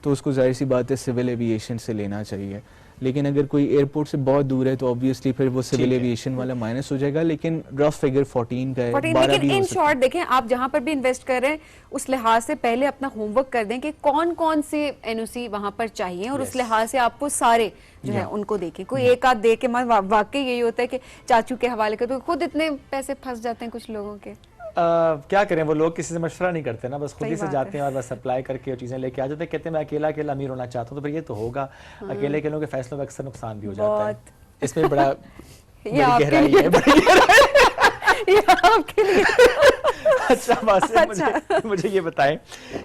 तो उसको जाहिर सी बात है सिविल एविएशन से लेना चाहिए। लेकिन अगर कोई एयरपोर्ट से बहुत दूर है तो ऑब्वियसली फिर वो सिविल एविएशन वाला माइनस हो जाएगा, लेकिन रफ फिगर 14 का है, 12 भी हो इन सकता है। शॉर्ट देखें, आप जहां पर भी इन्वेस्ट कर रहे हैं उस लिहाज से पहले अपना होमवर्क कर दें कि कौन कौन से NOC वहां पर चाहिए, और उस लिहाज से आपको सारे जो है उनको देखें। कोई एक आध दे के वाकई यही होता है कि चाचू के हवाले कर, तो खुद इतने पैसे फंस जाते हैं कुछ लोगों के। क्या करें, वो लोग किसी से मशवरा नहीं करते ना, बस खुद ही से जाते हैं और बस अप्लाई करके चीज़ें लेके आ जाते हैं। कहते हैं मैं अकेला अकेला अमीर होना चाहता हूँ, तो फिर ये तो होगा, अकेले अकेलों के फैसलों में अक्सर नुकसान भी हो जाता है। इसमें बड़ा गहराई है, आपके लिए। अच्छा, बस मुझे ये बताएं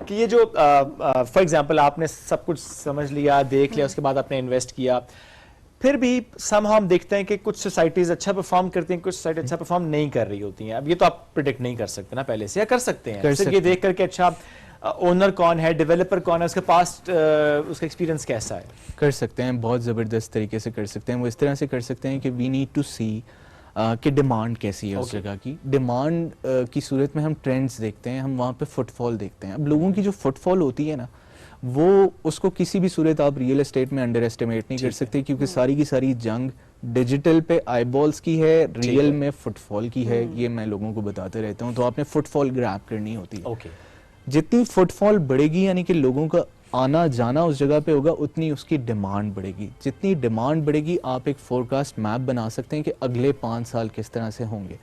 कि ये जो फॉर एग्जांपल आपने सब कुछ समझ लिया, देख लिया, उसके बाद आपने इन्वेस्ट किया, फिर भी somehow हम देखते हैं कि कुछ सोसाइटीज अच्छा परफॉर्म करती हैं, कुछ सोसाइटी अच्छा परफॉर्म नहीं कर रही होती हैं। अब ये तो आप प्रिडिक्ट नहीं कर सकते ना पहले से, या कर सकते हैं सिर्फ ये देख करके अच्छा ओनर कौन है, डेवलपर कौन है, उसके पास्ट उसका एक्सपीरियंस कैसा है? कर सकते हैं, बहुत ज़बरदस्त तरीके से कर सकते हैं। वो इस तरह से कर सकते हैं कि वी नीड टू सी कि डिमांड कैसी है उस जगह की। डिमांड की सूरत में हम ट्रेंड्स देखते हैं, हम वहाँ पे फुटफॉल देखते हैं। अब लोगों की जो फुटफॉल होती है ना, वो उसको किसी भी सूरत आप रियल एस्टेट में अंडर एस्टिमेट नहीं कर सकते, क्योंकि सारी की सारी जंग डिजिटल पे आईबॉल्स की है, रियल में फुटफॉल की है। ये मैं लोगों को बताते रहता हूँ। तो आपने फुटफॉल ग्रैब करनी होती है। जितनी फुटफॉल बढ़ेगी, यानी कि लोगों का आना जाना उस जगह पे होगा, उतनी उसकी डिमांड बढ़ेगी। जितनी डिमांड बढ़ेगी, आप एक फोरकास्ट मैप बना सकते हैं कि अगले 5 साल किस तरह से होंगे।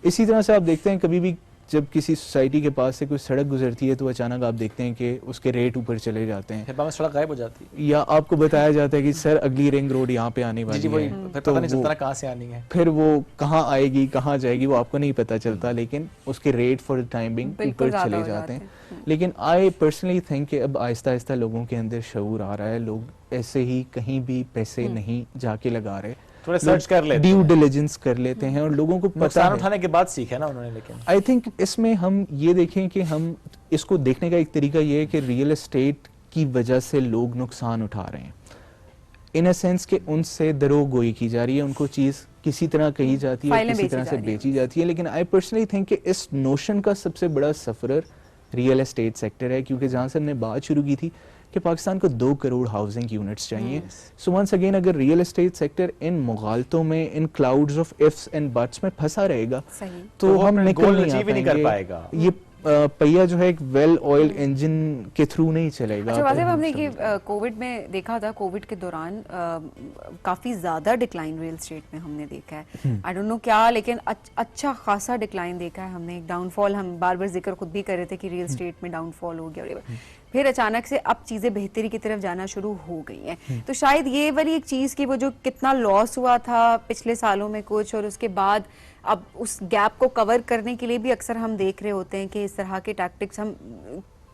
इसी तरह से आप देखते हैं कभी भी जब किसी सोसाइटी के पास से कोई सड़क गुजरती है तो अचानक आप देखते हैं कि उसके रेट ऊपर चले जाते हैं, फिर सड़क गायब हो जाती है, या आपको बताया जाता है कि सर अगली रिंग रोड यहाँ पे आने वाली है, तो पता नहीं चलता कहाँ से आनी है, फिर वो कहाँ आएगी कहाँ जाएगी वो आपको नहीं पता चलता, लेकिन उसके rate for the time being ऊपर चले जाते हैं। लेकिन आई पर्सनली थिंक कि अब आहिस्ता आहिस्ता लोगों के अंदर शऊर आ रहा है, लोग ऐसे ही कहीं भी पैसे नहीं जाके लगा रहे, थोड़ा सर्च कर लेते हैं, ड्यू डिलिजेंस कर लेते हैं, और लोगों को पता है उठाने के बाद सीखा ना उन्होंने। लेकिन आई थिंक इसमें हम ये देखें कि हम इसको देखने का एक तरीका ये है कि रियल एस्टेट की वजह से लोग नुकसान उठा रहे हैं, इन अ सेंस कि उनसे दरोगोई की जा रही है, उनको चीज़ किसी तरह कही जाती है, किसी तरह से बेची जाती है। लेकिन आई पर्सनली थिंक कि इस नोशन का सबसे बड़ा सफरर रियल एस्टेट सेक्टर है, क्योंकि जहाँ से हमने बात शुरू की थी कि पाकिस्तान को 2 करोड़ हाउसिंग यूनिट्स चाहिए। सो वंस अगेन अगर रियल एस्टेट सेक्टर इन मुगालतों में, इन clouds of ifs and buts में फंसा रहेगा तो हम निकल नहीं कर पाएगा। पहिया जो है एक वेल ऑयल इंजन के थ्रू नहीं चलेगा। अच्छा वाजिब, हमने कि कोविड में देखा था, कोविड के दौरान काफ़ी ज़्यादा डिक्लाइन रियल एस्टेट में हमने देखा है। आई डोंट नो क्या, लेकिन अच्छा खासा डिक्लाइन देखा है हमने। एक डाउनफॉल, हम बार बार जिक्र खुद भी कर रहे थे कि रियल एस्टेट में डाउनफॉल हो गया, फिर अचानक से अब चीज़ें बेहतरी की तरफ जाना शुरू हो गई हैं। तो शायद ये वाली एक चीज़ की वो जो कितना लॉस हुआ था पिछले सालों में कुछ, और उसके बाद अब उस गैप को कवर करने के लिए भी अक्सर हम देख रहे होते हैं कि इस तरह के टैक्टिक्स, हम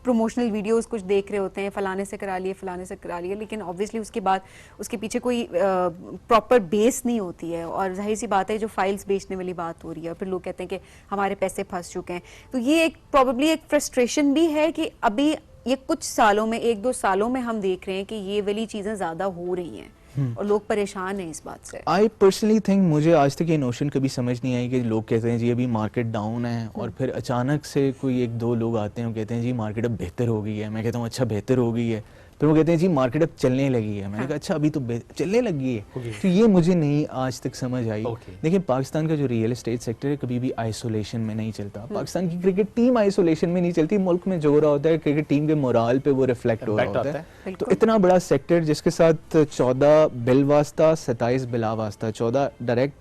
प्रमोशनल वीडियोस कुछ देख रहे होते हैं, फलाने से करा लिए, फलाने से करा लिए, लेकिन ऑब्वियसली उसके बाद उसके पीछे कोई प्रॉपर बेस नहीं होती है, और जाहिर सी बात है जो फाइल्स बेचने वाली बात हो रही है, और फिर लोग कहते हैं कि हमारे पैसे फंस चुके हैं। तो ये एक प्रॉब्ली एक फ्रस्ट्रेशन भी है कि अभी ये कुछ सालों में, 1-2 सालों में हम देख रहे हैं कि ये वाली चीज़ें ज़्यादा हो रही हैं और लोग परेशान हैं इस बात से। आई पर्सनली थिंक, मुझे आज तक ये नोशन कभी समझ नहीं आई कि लोग कहते हैं जी अभी मार्केट डाउन है, और फिर अचानक से कोई 1-2 लोग आते हैं और कहते हैं जी मार्केट अब बेहतर हो गई है। मैं कहता हूँ अच्छा बेहतर हो गई है, फिर वो कहते हैं जी मार्केट अब चलने लगी है। मैंने कहा अच्छा अभी तो चलने लगी है। तो ये मुझे नहीं आज तक समझ आई। देखिए पाकिस्तान का जो रियल एस्टेट सेक्टर है कभी भी आइसोलेशन में नहीं चलता। पाकिस्तान की क्रिकेट टीम आइसोलेशन में नहीं चलती। मुल्क में जो हो रहा होता है क्रिकेट टीम के मोराल पे वो रिफ्लेक्ट हो रहा होता है। तो इतना बड़ा सेक्टर जिसके साथ 14 बिल वास्ता, 27 बिला वास्ता, 14 डायरेक्ट,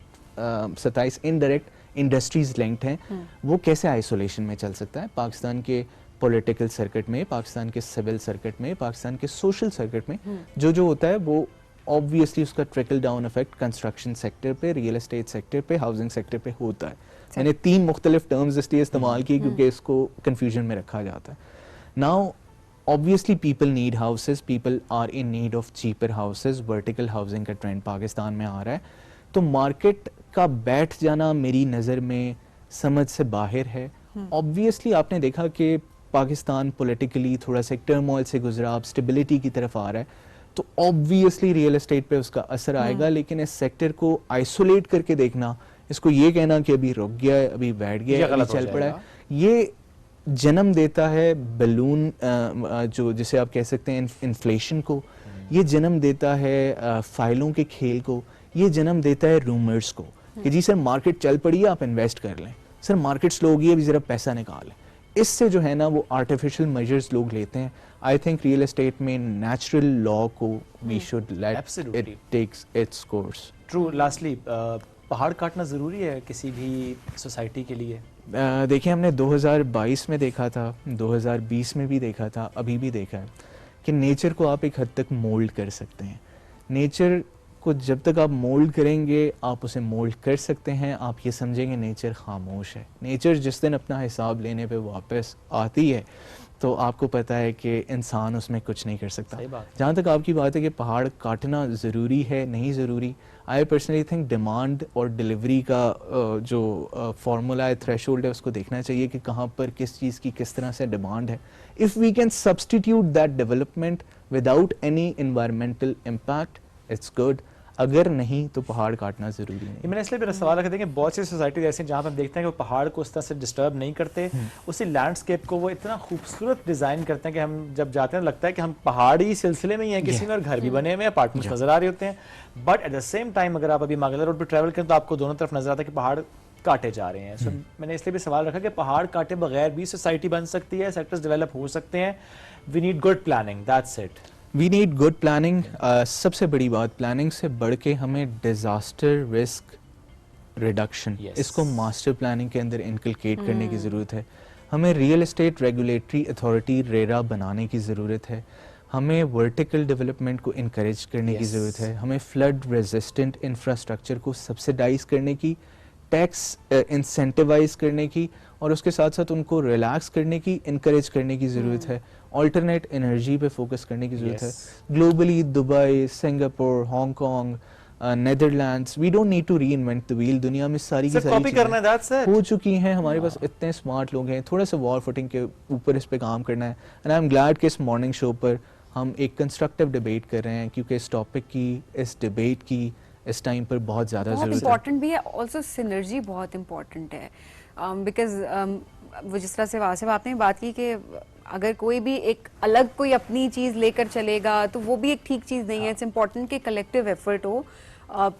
27 इनडायरेक्ट इंडस्ट्रीज लिंक्ड हैं, वो कैसे आइसोलेशन में चल सकता है? पाकिस्तान के पॉलिटिकल सर्किट में, पाकिस्तान के सिविल सर्किट में, पाकिस्तान के सोशल सर्किट में जो होता है वो ऑब्वियसली उसका trickle down effect construction sector पे, रियल एस्टेट सेक्टर पे, हाउसिंग सेक्टर पे होता है। मैंने 3 मुख्तलिफ टर्म्स इसलिए इस्तेमाल की क्योंकि इसको कन्फ्यूजन में रखा जाता है। Now obviously people need houses, people are in need of cheaper houses. Vertical housing का ट्रेंड पाकिस्तान में आ रहा है, तो मार्केट का बैठ जाना मेरी नज़र में समझ से बाहर है। ऑब्वियसली आपने देखा कि पाकिस्तान पॉलिटिकली थोड़ा सा टर्मोइल से गुजरा, अब स्टेबिलिटी की तरफ आ रहा है, तो ऑब्वियसली रियल एस्टेट पे उसका असर आएगा। लेकिन इस सेक्टर को आइसोलेट करके देखना, इसको ये कहना कि अभी रुक गया है, अभी बैठ गया है, अभी चल पड़ा है, ये जन्म देता है बलून, जो जिसे आप कह सकते हैं इन्फ्लेशन को, ये जन्म देता है फाइलों के खेल को, ये जन्म देता है रूमर्स को कि जी सर मार्केट चल पड़ी है, आप इन्वेस्ट कर लें, सर मार्केट स्लो हो गई है, अभी जरा पैसा निकालें। इससे जो है ना वो आर्टिफिशियल मेजर्स लोग लेते हैं। आई थिंक रियल एस्टेट में नेचुरल लॉ को we should let it takes its course. True. Lastly, पहाड़ काटना ज़रूरी है किसी भी सोसाइटी के लिए? देखिए हमने 2022 में देखा था, 2020 में भी देखा था, अभी भी देखा है कि नेचर को आप एक हद तक मोल्ड कर सकते हैं। नेचर को जब तक आप मोल्ड करेंगे, आप उसे मोल्ड कर सकते हैं। आप ये समझेंगे नेचर खामोश है। नेचर जिस दिन अपना हिसाब लेने पे वापस आती है तो आपको पता है कि इंसान उसमें कुछ नहीं कर सकता। जहाँ तक आपकी बात है कि पहाड़ काटना ज़रूरी है, नहीं ज़रूरी, आई पर्सनली थिंक डिमांड और डिलीवरी का जो फार्मूला है, थ्रेशोल्ड है, उसको देखना चाहिए कि कहाँ पर किस चीज़ की किस तरह से डिमांड है। If we can substitute that development without any environmental impact, it's good. अगर नहीं तो पहाड़ काटना ज़रूरी नहीं। मैंने इसलिए मेरा सवाल रखा था कि बहुत सी सोसाइटी ऐसी हैं जहाँ पर हम देखते हैं कि वो पहाड़ को उस तरह से डिस्टर्ब नहीं करते, उसी लैंडस्केप को वो इतना खूबसूरत डिज़ाइन करते हैं कि हम जब जाते हैं लगता है कि हम पहाड़ी सिलसिले में ही हैं किसी में, और घर भी बने हुए हैं, अपार्टमेंट्स नज़र आ रहे होते हैं। But at the same time अगर आप अभी मागला रोड पर ट्रैवल करें तो आपको दोनों तरफ नजर आता है कि पहाड़ काटे जा रहे हैं। सो मैंने इसलिए भी सवाल रखा कि पहाड़ काटे बगैर भी सोसाइटी बन सकती है, सेक्टर्स डेवलप हो सकते हैं। We need good planning, that's it. We need good planning. सबसे बड़ी बात, प्लानिंग से बढ़ के हमें डिज़ास्टर रिस्क रिडक्शन, इसको मास्टर प्लानिंग के अंदर इनकलकेट करने की ज़रूरत है। हमें real estate regulatory authority RERA बनाने की ज़रूरत है। हमें वर्टिकल डेवलपमेंट को इनकरेज करने की ज़रूरत है। हमें फ्लड रेजिस्टेंट इंफ्रास्ट्रक्चर को सब्सिडाइज करने की, टैक्स इंसेंटिवाइज करने की, और उसके साथ साथ उनको रिलैक्स करने की, इनकरेज करने की ज़रूरत है। ऑल्टरनेट एनर्जी पे फोकस करने की ज़रूरत है। Globally Dubai, Singapore, Hong Kong, Netherlands, we don't need to reinvent the wheel. दुनिया में सारी की सारी चीज़ें हो चुकी हैं। हमारे पास इतने स्मार्ट लोग हैं, थोड़ा सा वॉर फुटिंग के ऊपर इस पे काम करना है। एंड आई एम ग्लैड कि इस मॉर्निंग शो पर हम एक कंस्ट्रक्टिव डिबेट कर रहे हैं, क्योंकि इस टॉपिक की, इस डिबेट की इस टाइम पर बहुत ज़्यादा ज़रूरत है। इम्पॉर्टेंट भी है, ऑल्सो सिनर्जी बहुत इम्पॉर्टेंट है। बिकॉज वो जिस तरह से वासिफ आपने बात की कि अगर कोई भी एक अलग कोई अपनी चीज़ लेकर चलेगा तो वो भी एक ठीक चीज़ नहीं है। इट्स इम्पॉर्टेंट कि कलेक्टिव एफर्ट हो,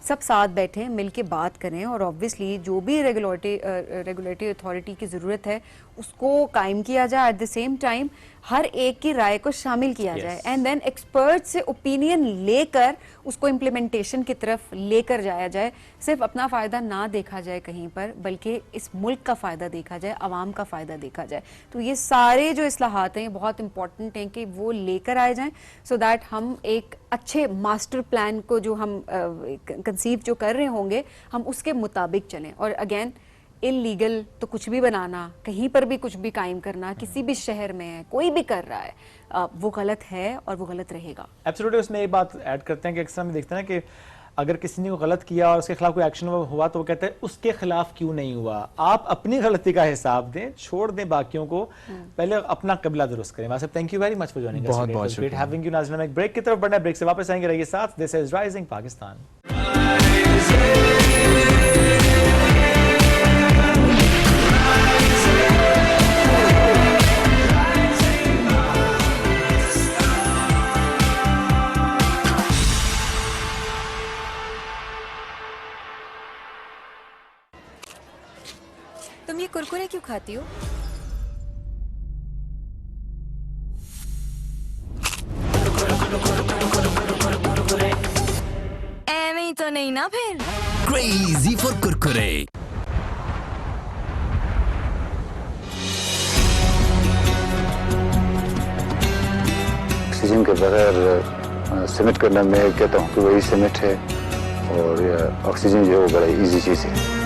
सब साथ बैठें, मिल के बात करें, और ऑब्वियसली जो भी रेगुलेटरी अथॉरिटी की ज़रूरत है उसको कायम किया जाए, एट द सेम टाइम हर एक की राय को शामिल किया जाए, एंड देन एक्सपर्ट से ओपिनियन लेकर उसको इम्प्लीमेंटेशन की तरफ लेकर जाया जाए। सिर्फ अपना फ़ायदा ना देखा जाए कहीं पर, बल्कि इस मुल्क का फ़ायदा देखा जाए, आवाम का फ़ायदा देखा जाए। तो ये सारे जो इस्लाहात हैं बहुत इंपॉर्टेंट हैं कि वो लेकर आए जाएं, सो दैट हम एक अच्छे मास्टर प्लान को जो हम कंसीव जो कर रहे होंगे, हम उसके मुताबिक चलें। और अगेन, इलीगल तो कुछ भी बनाना, कहीं पर भी कुछ भी कायम करना, किसी भी शहर में है, कोई भी कर रहा है, वो गलत है और वो गलत रहेगा। एब्सोल्युटली। उसमें एक बात ऐड करते हैं कि अक्सर हम देखते हैं कि अगर किसी ने गलत किया और उसके खिलाफ कोई एक्शन हुआ तो वो कहते हैं उसके खिलाफ क्यों नहीं हुआ। आप अपनी गलती का हिसाब दें, छोड़ दें बाकियों को, पहले अपना कबला दुरुस्त करें। Wasif, thank you very much for joining us. बहुत ग्रेट हैविंग यू। नाज़रीन, एक ब्रेक की तरफ बढ़ना है, ब्रेक से वापस आएंगे, रहिए साथ। This is rising Pakistan. तुम ये कुरकुरे क्यों खाती हो? एਵੇਂ ही तो नहीं ना फिर। Crazy for Kurkure. ऑक्सीजन के बगैर सिमिट करना, मैं कहता हूँ कि वही सिमिट है, और ऑक्सीजन जो है वो बड़ा इजी चीज़ है।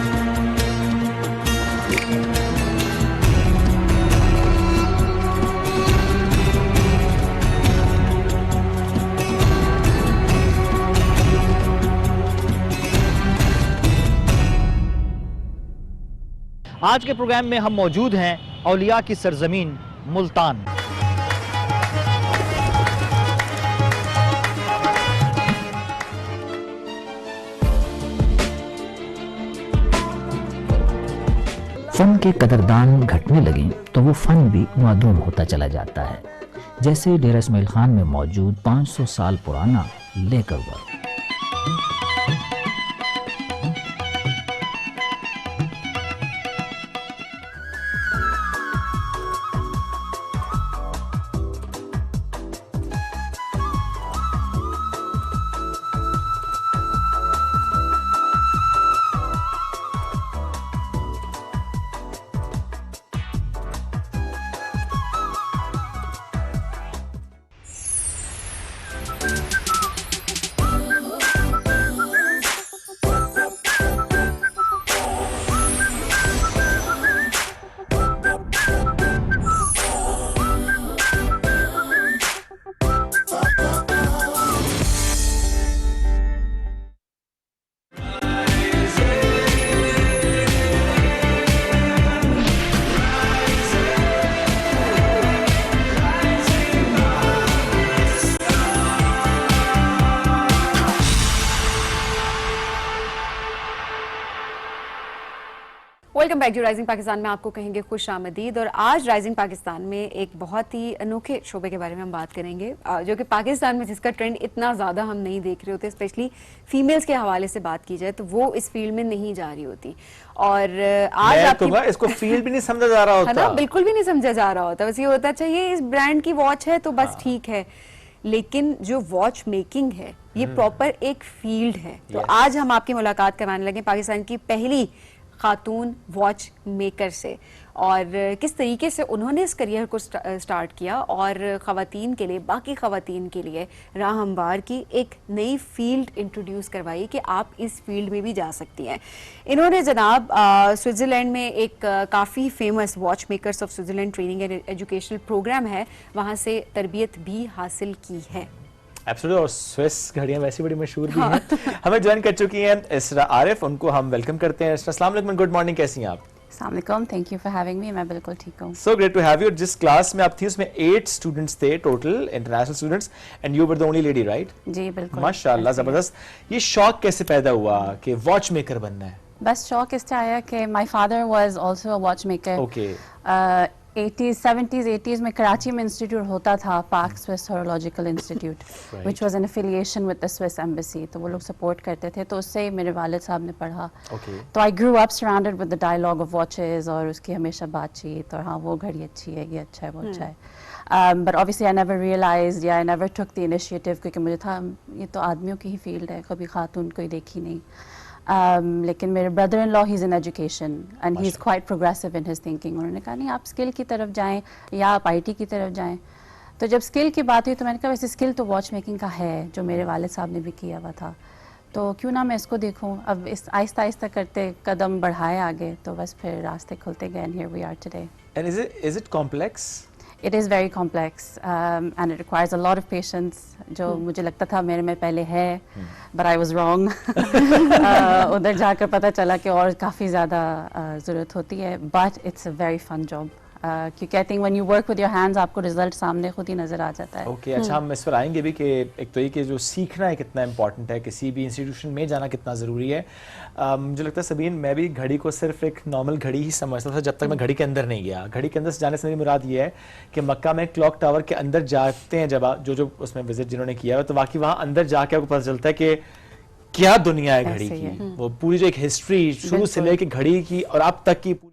आज के प्रोग्राम में हम मौजूद हैं औलिया की सरजमीन मुल्तान। फन के कदरदान घटने लगे तो वो फन भी मादूम होता चला जाता है, जैसे डेरा इस्माइल खान में मौजूद 500 साल पुराना लेकर work. Welcome back to rising Pakistan में आपको कहेंगे खुश आमदीद। और आज राइजिंग पाकिस्तान में एक बहुत ही अनोखे शोबे के बारे में हम बात करेंगे, जो कि पाकिस्तान में जिसका ट्रेंड इतना ज़्यादा हम नहीं देख रहे होते, स्पेशली फीमेल्स के हवाले से बात की जाए तो वो इस फील्ड में नहीं जा रही होती। और आज आपकी इसको फील्ड भी नहीं समझा जा रहा होता है ना, बिल्कुल भी नहीं समझा जा रहा होता। बस ये होता चाहिए इस ब्रांड की वॉच है तो बस ठीक है, लेकिन जो वॉच मेकिंग है ये प्रॉपर एक फील्ड है। तो आज हम आपकी मुलाकात करवाने लगे पाकिस्तान की पहली खातून वॉच मेकर से, और किस तरीके से उन्होंने इस करियर को स्टार्ट किया और ख़वातीन के लिए, बाकी ख़वातीन के लिए राह हमवार की, एक नई फील्ड इंट्रोड्यूस करवाई कि आप इस फील्ड में भी जा सकती हैं। इन्होंने जनाब स्विट्ज़रलैंड में एक काफ़ी famous watch makers of Switzerland training and educational program है, वहाँ से तरबियत भी हासिल की है। एब्सोल्युटली। और स्विस घड़ियां वैसी बड़ी मशहूर भी हैं। हमें ज्वाइन कर चुकी हैं इसरा आरिफ, उनको हम वेलकम करते हैं। अस्सलाम वालेकुम, गुड मॉर्निंग, कैसी हैं आप? अस्सलाम वालेकुम, thank you for having me. मैं बिल्कुल ठीक हूँ। So great to have you. जिस क्लास में आप थी उसमें 8 स्टूडेंट्स थे total, international students, and you were the only lady, right? जी बिल्कुल। माशाल्लाह, जबरदस्त। ये शौक कैसे पैदा हुआ कि वॉच मेकर बनना है? बस शौक इससे आया कि my father was also a watch maker. Okay. 80s, 70s, 80s में कराची में इंस्टीट्यूट होता था, Pak Swiss horological institute, which was an affiliation with the Swiss embassy, तो वो लोग सपोर्ट करते थे, तो उससे मेरे वालिद साहब ने पढ़ा। तो I grew up surrounded with the dialogue of watches और उसकी हमेशा बातचीत, और हाँ वो घड़ी अच्छी है, ये अच्छा है, वो अच्छा है। But obviously I never realised या I never took the initiative, क्योंकि मुझे था ये तो आदमियों की ही फील्ड है, कभी खातून कोई देखी नहीं। लेकिन मेरे brother in law he is in education and he is quite progressive in his thinking. उन्होंने कहा नहीं आप स्किल की तरफ जाएं या आप आईटी की तरफ जाएं। तो जब स्किल की बात हुई तो मैंने कहा वैसे स्किल तो वॉच मेकिंग का है, जो मेरे वालिद साहब ने भी किया हुआ था, तो क्यों ना मैं इसको देखूं। अब इस आहिस्ता आहिस्ता करते कदम बढ़ाए आगे, तो बस फिर रास्ते खुलते गए and here we are today. And is it complex? It is very complex and it requires a lot of patience, जो मुझे लगता था मेरे में पहले है, but I was wrong. उधर जाकर पता चला कि और काफ़ी ज़्यादा ज़रूरत होती है, but it's a very fun job. क्योंकि I think when you work with your hands आपको रिजल्ट सामने खुद ही नज़र आ जाता है। ओके, अच्छा हम इस पर आएंगे भी कि एक तो ये कि जो सीखना है कितना इंपॉर्टेंट है, किसी भी इंस्टीट्यूशन में जाना कितना ज़रूरी है। मुझे लगता है सबीन, मैं भी घड़ी को सिर्फ एक नॉर्मल घड़ी ही समझता था जब तक मैं घड़ी के अंदर नहीं गया। घड़ी के अंदर से जाने से मेरी मुराद ये है कि मक्का में क्लॉक टावर के अंदर जाते हैं जब जो उसमें विजिट जिन्होंने किया है, तो वाकई वहाँ अंदर जाके आपको पता चलता है कि क्या दुनिया है घड़ी की। वो पूरी जो एक हिस्ट्री शुरू से लेके घड़ी की और अब तक की पूरी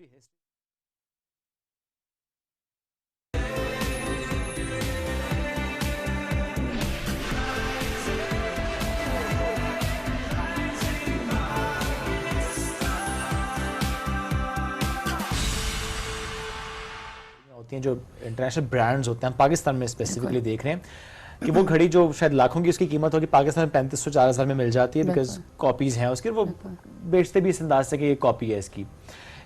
हैं जो इंटरनेशनल ब्रांड्स होते हैं, पाकिस्तान में स्पेसिफिकली देख रहे हैं कि वो घड़ी जो शायद लाखों की उसकी कीमत होगी, पाकिस्तान में 3500 4000 में मिल जाती है, बिकॉज कॉपीज हैं उसकी, वो बेचते भी इस अंदाज से कि ये कॉपी है इसकी।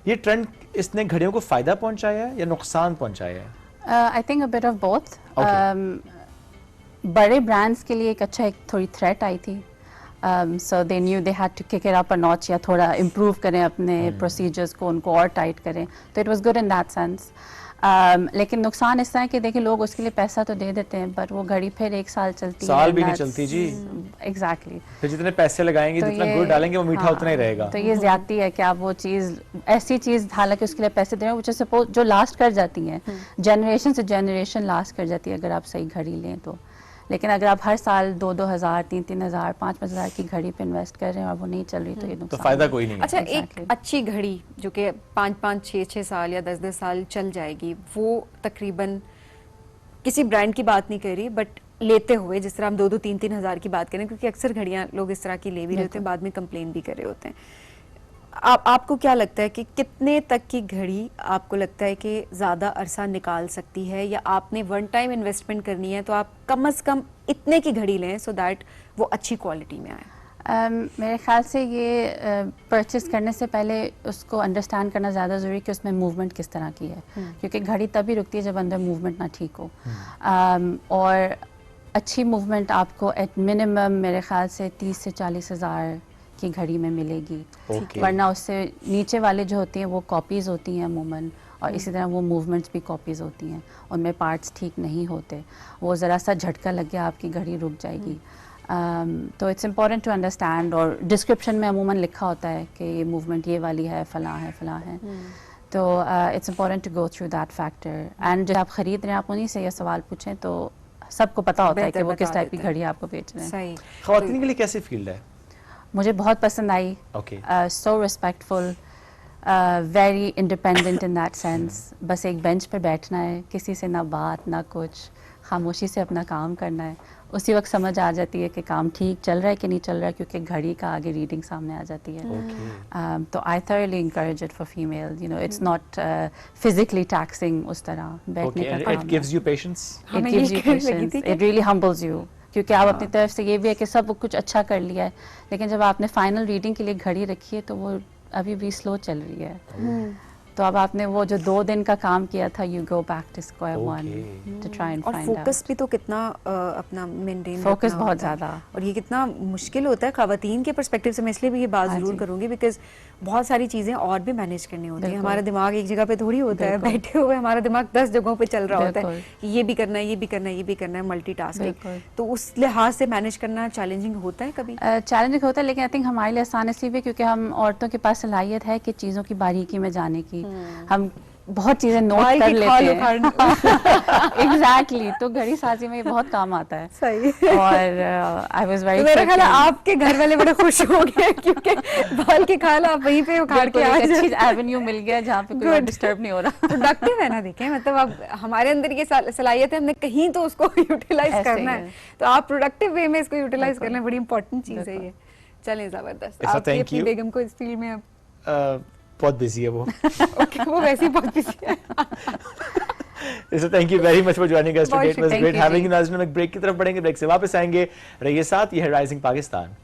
ये ट्रेंड इसने घड़ियों को फायदा पहुंचाया है या नुकसान पहुंचाया है? I think a bit of both. बड़े ब्रांड्स के लिए एक अच्छा एक थोड़ी थ्रेट आई थी, so they knew they had to kick it up a notch, या थोड़ा इम्प्रूव करें अपने प्रोसीजर्स को, उनको और टाइट करें, तो it was good in that sense. लेकिन नुकसान इस तरह है कि देखिए लोग उसके लिए पैसा तो दे देते हैं, बट वो घड़ी फिर एक साल चलती है, साल भी नहीं चलती जी। एग्जैक्टली। फिर जितने पैसे लगाएंगे, तो जितना गुड़ डालेंगे वो मीठा उतना ही रहेगा। तो ये ज्यादती है कि आप वो चीज़, ऐसी चीज़ हालांकि उसके लिए पैसे दे रहे हैं, वो सपोज जो लास्ट कर जाती हैं, जनरेशन से जनरेशन लास्ट कर जाती है अगर आप सही घड़ी लें तो। लेकिन अगर आप हर साल 2-2 हज़ार 3-3 हज़ार 5-5 हज़ार की घड़ी पे इन्वेस्ट कर रहे हैं और वो नहीं चल रही, तो ये नुकसान, तो फायदा कोई नहीं है। अच्छा, एक अच्छी घड़ी जो कि 5-5 6-6 साल या 10-10 साल चल जाएगी, वो तकरीबन किसी ब्रांड की बात नहीं कर रही, बट लेते हुए जिस तरह हम 2-2 3-3 हज़ार की बात करें, क्योंकि अक्सर घड़ियाँ लोग इस तरह की ले भी लेते हैं, बाद में कंप्लेन भी कर रहे होते हैं। आपको क्या लगता है कि कितने तक की घड़ी आपको लगता है कि ज़्यादा अरसा निकाल सकती है, या आपने वन टाइम इन्वेस्टमेंट करनी है तो आप कम से कम इतने की घड़ी लें सो दैट वो अच्छी क्वालिटी में आए? मेरे ख्याल से ये परचेस करने से पहले उसको अंडरस्टैंड करना ज़्यादा ज़रूरी कि उसमें मूवमेंट किस तरह की है, क्योंकि घड़ी तभी रुकती है जब अंदर मूवमेंट ना ठीक हो। और अच्छी मूवमेंट आपको एट मिनिमम मेरे ख्याल से 30 से 40 हज़ार की घड़ी में मिलेगी, वरना उससे नीचे वाले जो होती हैं वो कॉपीज़ होती हैं अमूमन, और इसी तरह वो मूवमेंट्स भी कॉपीज़ होती हैं, उनमें पार्ट्स ठीक नहीं होते, वो ज़रा सा झटका लग गया आपकी घड़ी रुक जाएगी। तो इट्स इम्पॉर्टेंट टू अंडरस्टैंड, और डिस्क्रिप्शन में अमूमन लिखा होता है कि ये मूवमेंट ये वाली है, फ़लाँ है, तो it's important to go through that factor. And जब आप ख़रीद रहे हैं आप उन्हीं से ये सवाल पूछें तो सबको पता होता है कि वो किस टाइप की घड़ी आपको बेच रहे हैं। ख़वातीन के लिए कैसी फील्ड है? मुझे बहुत पसंद आई, so respectful, very independent in that sense. बस एक बेंच पे बैठना है, किसी से ना बात ना कुछ, खामोशी से अपना काम करना है, उसी वक्त समझ आ जाती है कि काम ठीक चल रहा है कि नहीं चल रहा है, क्योंकि घड़ी का आगे रीडिंग सामने आ जाती है। तो I thoroughly encourage it for female, you know it's not physically taxing उस तरह बैठने का काम। It gives you patience, it gives you patience, it really humbles you, क्योंकि आप अपनी तरफ से ये भी है कि सब कुछ अच्छा कर लिया है, लेकिन जब आपने फाइनल रीडिंग के लिए घड़ी रखी है तो वो अभी भी स्लो चल रही है। तो अब आपने वो जो 2 दिन का काम किया था, you go back to square one to try and find out. और फोकस भी तो कितना अपना मेंटेन, फोकस बहुत ज़्यादा, और ये कितना मुश्किल होता है ख़वातीन के पर्सपेक्टिव से। मैं इसलिए भी ये बात ज़रूर करूँगी बिकॉज बहुत सारी चीज़ें और भी मैनेज करनी होती हैं। हमारा दिमाग एक जगह पे थोड़ी होता है, बैठे हुए हमारा दिमाग 10 जगहों पे चल रहा होता है, ये भी करना है, ये भी करना है, ये भी करना है, मल्टीटास्किंग। तो उस लिहाज से मैनेज करना चैलेंजिंग होता है कभी? चैलेंजिंग होता है, लेकिन आई थिंक हमारे लिए आसान इसलिए भी क्योंकि हम औरतों के पास सलाहियत है कि चीज़ों की बारीकी में जाने की। हम बहुत चीजें नोट बाल कर की लेते खाल हैं उखाड़ना। एग्जैक्टली तो घड़ी साजी में ये बहुत काम आता है। सही। और आई वाज वेरी, तो मेरा ख्याल है आपके घर वाले बड़े खुश हो गए क्योंकि बाल की खाल आप वहीं पे उखाड़ के आ अच्छी एवेन्यू मिल गया जहाँ पे कोई डिस्टर्ब नहीं हो रहा। प्रोडक्टिव है ना, देखें मतलब अब हमारे अंदर ये सलाहियत है, हमने कहीं तो उसको यूटिलाइज करना है, तो आप प्रोडक्टिव वे में इसको यूटिलाइज करना बड़ी इंपॉर्टेंट चीज है ये। चलें, जबरदस्त। आप अपनी बेगम को इस फील्ड में अब बहुत बिजी है वो। ओके, वो वैसे ही बहुत बिजी है। So thank you very much for joining us today. It was great having you. नाज़रीन, हम एक ब्रेक की तरफ बढ़ेंगे, ब्रेक से वापस आएंगे। रहिए साथ, ये है राइजिंग पाकिस्तान।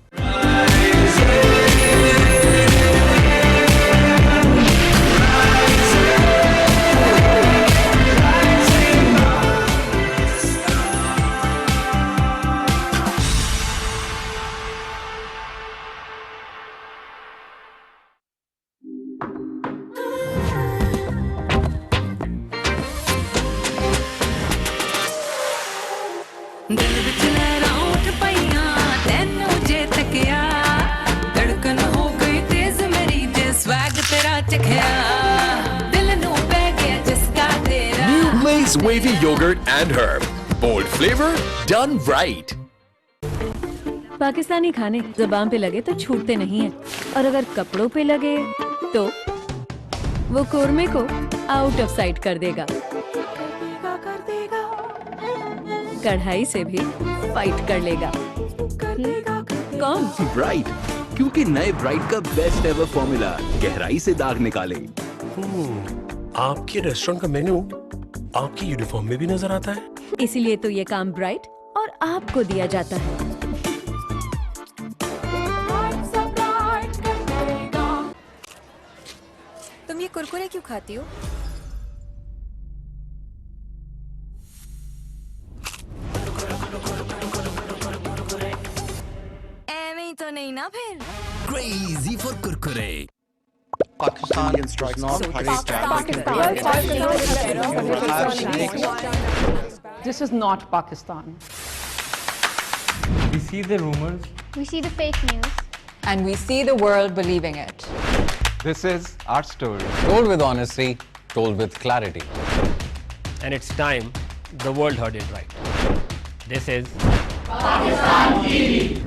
दिल विच लहरां उठ पईयां तैनू जे तकिया, धड़कन हो गई तेज मेरी जे स्वैग तेरा चखिया, दिल नू पै गया जिसका तेरा। New Lay's Wavy Yogurt and Herb. Bold flavor, done right. Pakistani खाने ज़बान पे लगे तो छूटते नहीं हैं, और अगर कपड़ों पे लगे तो वो कोरमे को आउट ऑफ साइट कर देगा, कढ़ाई से भी फाइट कर लेगा। कौन? Bright, क्योंकि नए ब्राइट का बेस्ट एवर फॉर्मूला गहराई से दाग निकाले। आपके रेस्टोरेंट का मेन्यू आपकी यूनिफॉर्म में भी नजर आता है, इसीलिए तो ये काम ब्राइट और आपको दिया जाता है। तुम ये कुरकुरे क्यों खाती हो? तो नहीं ना फिर? Crazy for Kurkure. Pakistan strikes not This is not Pakistan. We see the rumors. We see the fake news. And we see the world believing it. This is our story. Told with honesty, told with clarity. and it's time the world heard it right. This is Pakistan TV.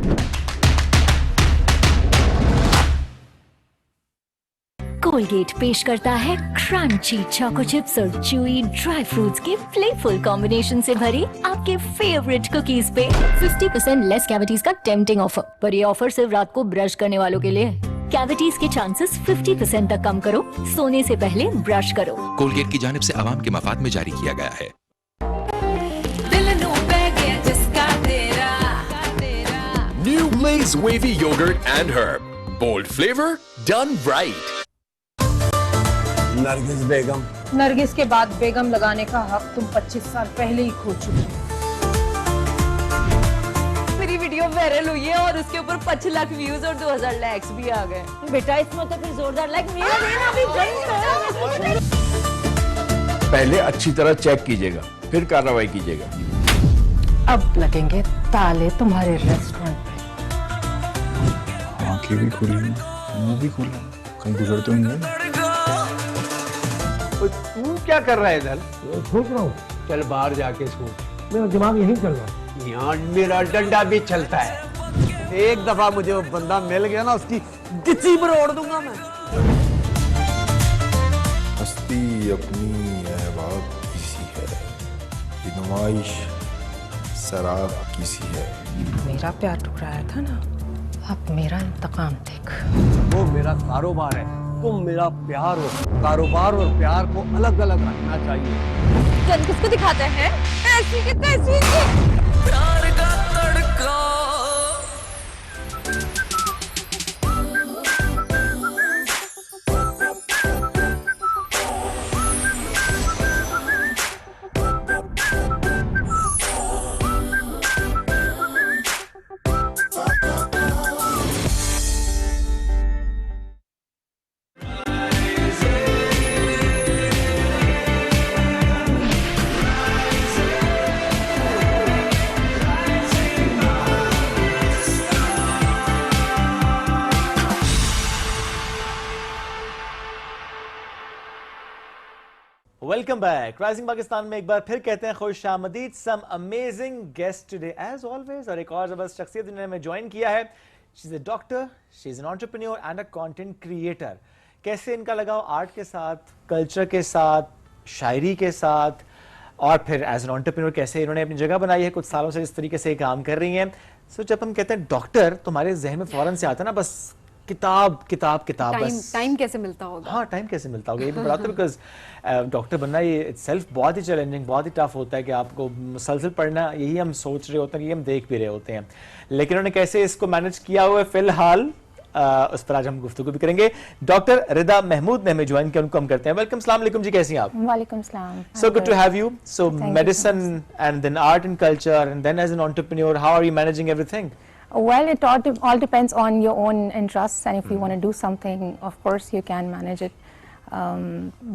Colgate पेश करता है crunchy choco chips और chewy dry fruits के playful combination से भरी आपके favourite cookies पे 50% less cavities का टेम्पटिंग ऑफर। पर ये ऑफर सिर्फ रात को ब्रश करने वालों के लिए है। कैविटीज के चांसेस 50% तक कम करो, सोने से पहले ब्रश करो। कोलगेट की जानिब से आवाम के मफाद में जारी किया गया है। New Lay's Wavy Yogurt and Herb. Bold flavor, done right. Nargis बेगम। नरगिस के बाद बेगम लगाने का हक तुम 25 साल पहले ही खो चुके। मेरी वीडियो वायरल हुई है और उसके ऊपर 5 लाख व्यूज और 2000 लाइक्स भी आ गए। बेटा इसमें तो फिर जोरदार लाइक मेरा देना भी चाहिए। पहले अच्छी तरह चेक कीजिएगा, फिर कार्रवाई कीजिएगा। अब लगेंगे ताले तुम्हारे रेस्टोरेंट पे। आंखें भी खुली, मुंह भी खुला, कहीं गुजर तो नहीं। तू क्या कर रहा है इधर? सोच रहा हूँ, चल बाहर जाके सोच। मेरा दिमाग यहीं चल रहा है। यहाँ मेरा डंडा भी चलता है। एक दफा मुझे वो बंदा मिल गया ना, उसकी गिच्ची पर ओढ़ दूंगा मैं। हस्ती अपनी अहबाब किसी है, ये नुमाइश शराब किसी है। मेरा प्यार टुकराया था ना, अब मेरा इंतकाम देख। वो मेरा कारोबार है, तुम मेरा प्यार हो। कारोबार और प्यार को अलग अलग रखना चाहिए। जन किसको दिखाते हैं? ऐसी की तैसी की। प्यार का तड़का। Welcome back. राइजिंग पाकिस्तान में एक बार फिर कहते हैं खुश आमदीद। Some amazing guest today as always, और एक और जबरदस्त शख्सियत जिन्होंने हमें ज्वाइन किया है। She is a doctor, she is an entrepreneur and a content creator. कैसे इनका लगाव आर्ट के साथ, कल्चर के साथ, शायरी के साथ, और फिर एज एन एंटरप्रेन्योर कैसे इन्होंने अपनी जगह बनाई है, कुछ सालों से इस तरीके से काम कर रही हैं। सो जब हम कहते हैं डॉक्टर, तो हमारे जहन में फौरन से आता है ना बस किताब किताब किताब। बस टाइम कैसे मिलता होगा? हाँ, टाइम कैसे मिलता होगा, ये भी बताते हैं। बिकॉज डॉक्टर बनना ये इटसेल्फ बहुत ही चैलेंजिंग, बहुत ही टफ होता है कि आपको मुसलसल पढ़ना, यही हम सोच रहे होते हैं, यही हम देख भी रहे होते हैं। लेकिन उन्होंने कैसे इसको मैनेज किया हुआ है फिलहाल, उस पर आज हम गुफ्तगू भी करेंगे। डॉक्टर रिदा महमूद ने हमें ज्वाइन किया, उनको हम करते हैं। वेलकम, अस्सलाम वालेकुम जी, कैसी हैं आप? वालेकुम सलाम। So good to have you. So medicine and then art and culture, and then as an entrepreneur, how are you managing everything? Well, it all depends on your own interests, and if you want to do something, of course you can manage it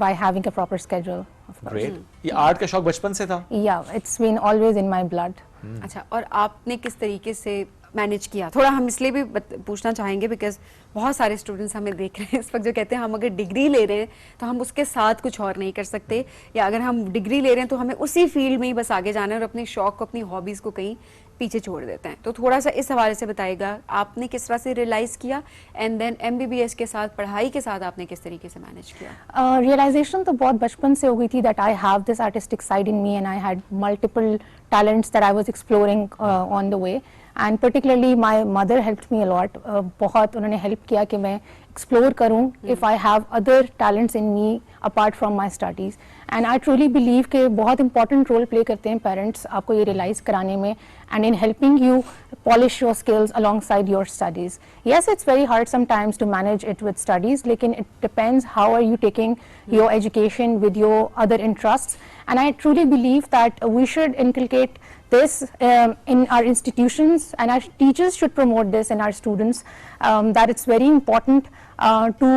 by having a proper schedule. Of course. Great. ये art का शौक बचपन से था? Yeah, it's been always in my blood. अच्छा, और आपने किस तरीके से मैनेज किया? थोड़ा हम इसलिए भी पूछना चाहेंगे बिकॉज बहुत सारे स्टूडेंट्स हमें देख रहे हैं इस वक्त जो कहते हैं हम अगर डिग्री ले रहे हैं तो हम उसके साथ कुछ और नहीं कर सकते, या अगर हम डिग्री ले रहे हैं तो हमें उसी फील्ड में ही बस आगे जाना है और अपने शौक को, अपनी हॉबीज़ को कहीं पीछे छोड़ देते हैं। तो थोड़ा सा इस हवाले से बताइएगा, आपने किस तरह से रियलाइज़ किया, एंड देन MBBS के साथ, पढ़ाई के साथ आपने किस तरीके से मैनेज किया? रियलाइजेशन तो बहुत बचपन से हो गई थी that I have this artistic side in me and I had multiple talents that I was exploring on the way, and particularly my mother helped me a lot. बहुत उन्होंने हेल्प किया कि मैं एक्सप्लोर करूँ if I have other talents in me apart from my studies. And I truly believe कि बहुत important role play करते हैं पेरेंट्स आपको ये रियलाइज़ कराने में, and in helping you polish your skills alongside your studies. Yes, it's very hard sometimes to manage it with studies, lekin it depends how are you taking your education with your other interests. And I truly believe that we should inculcate this in our institutions, and our teachers should promote this in our students, that it's very important to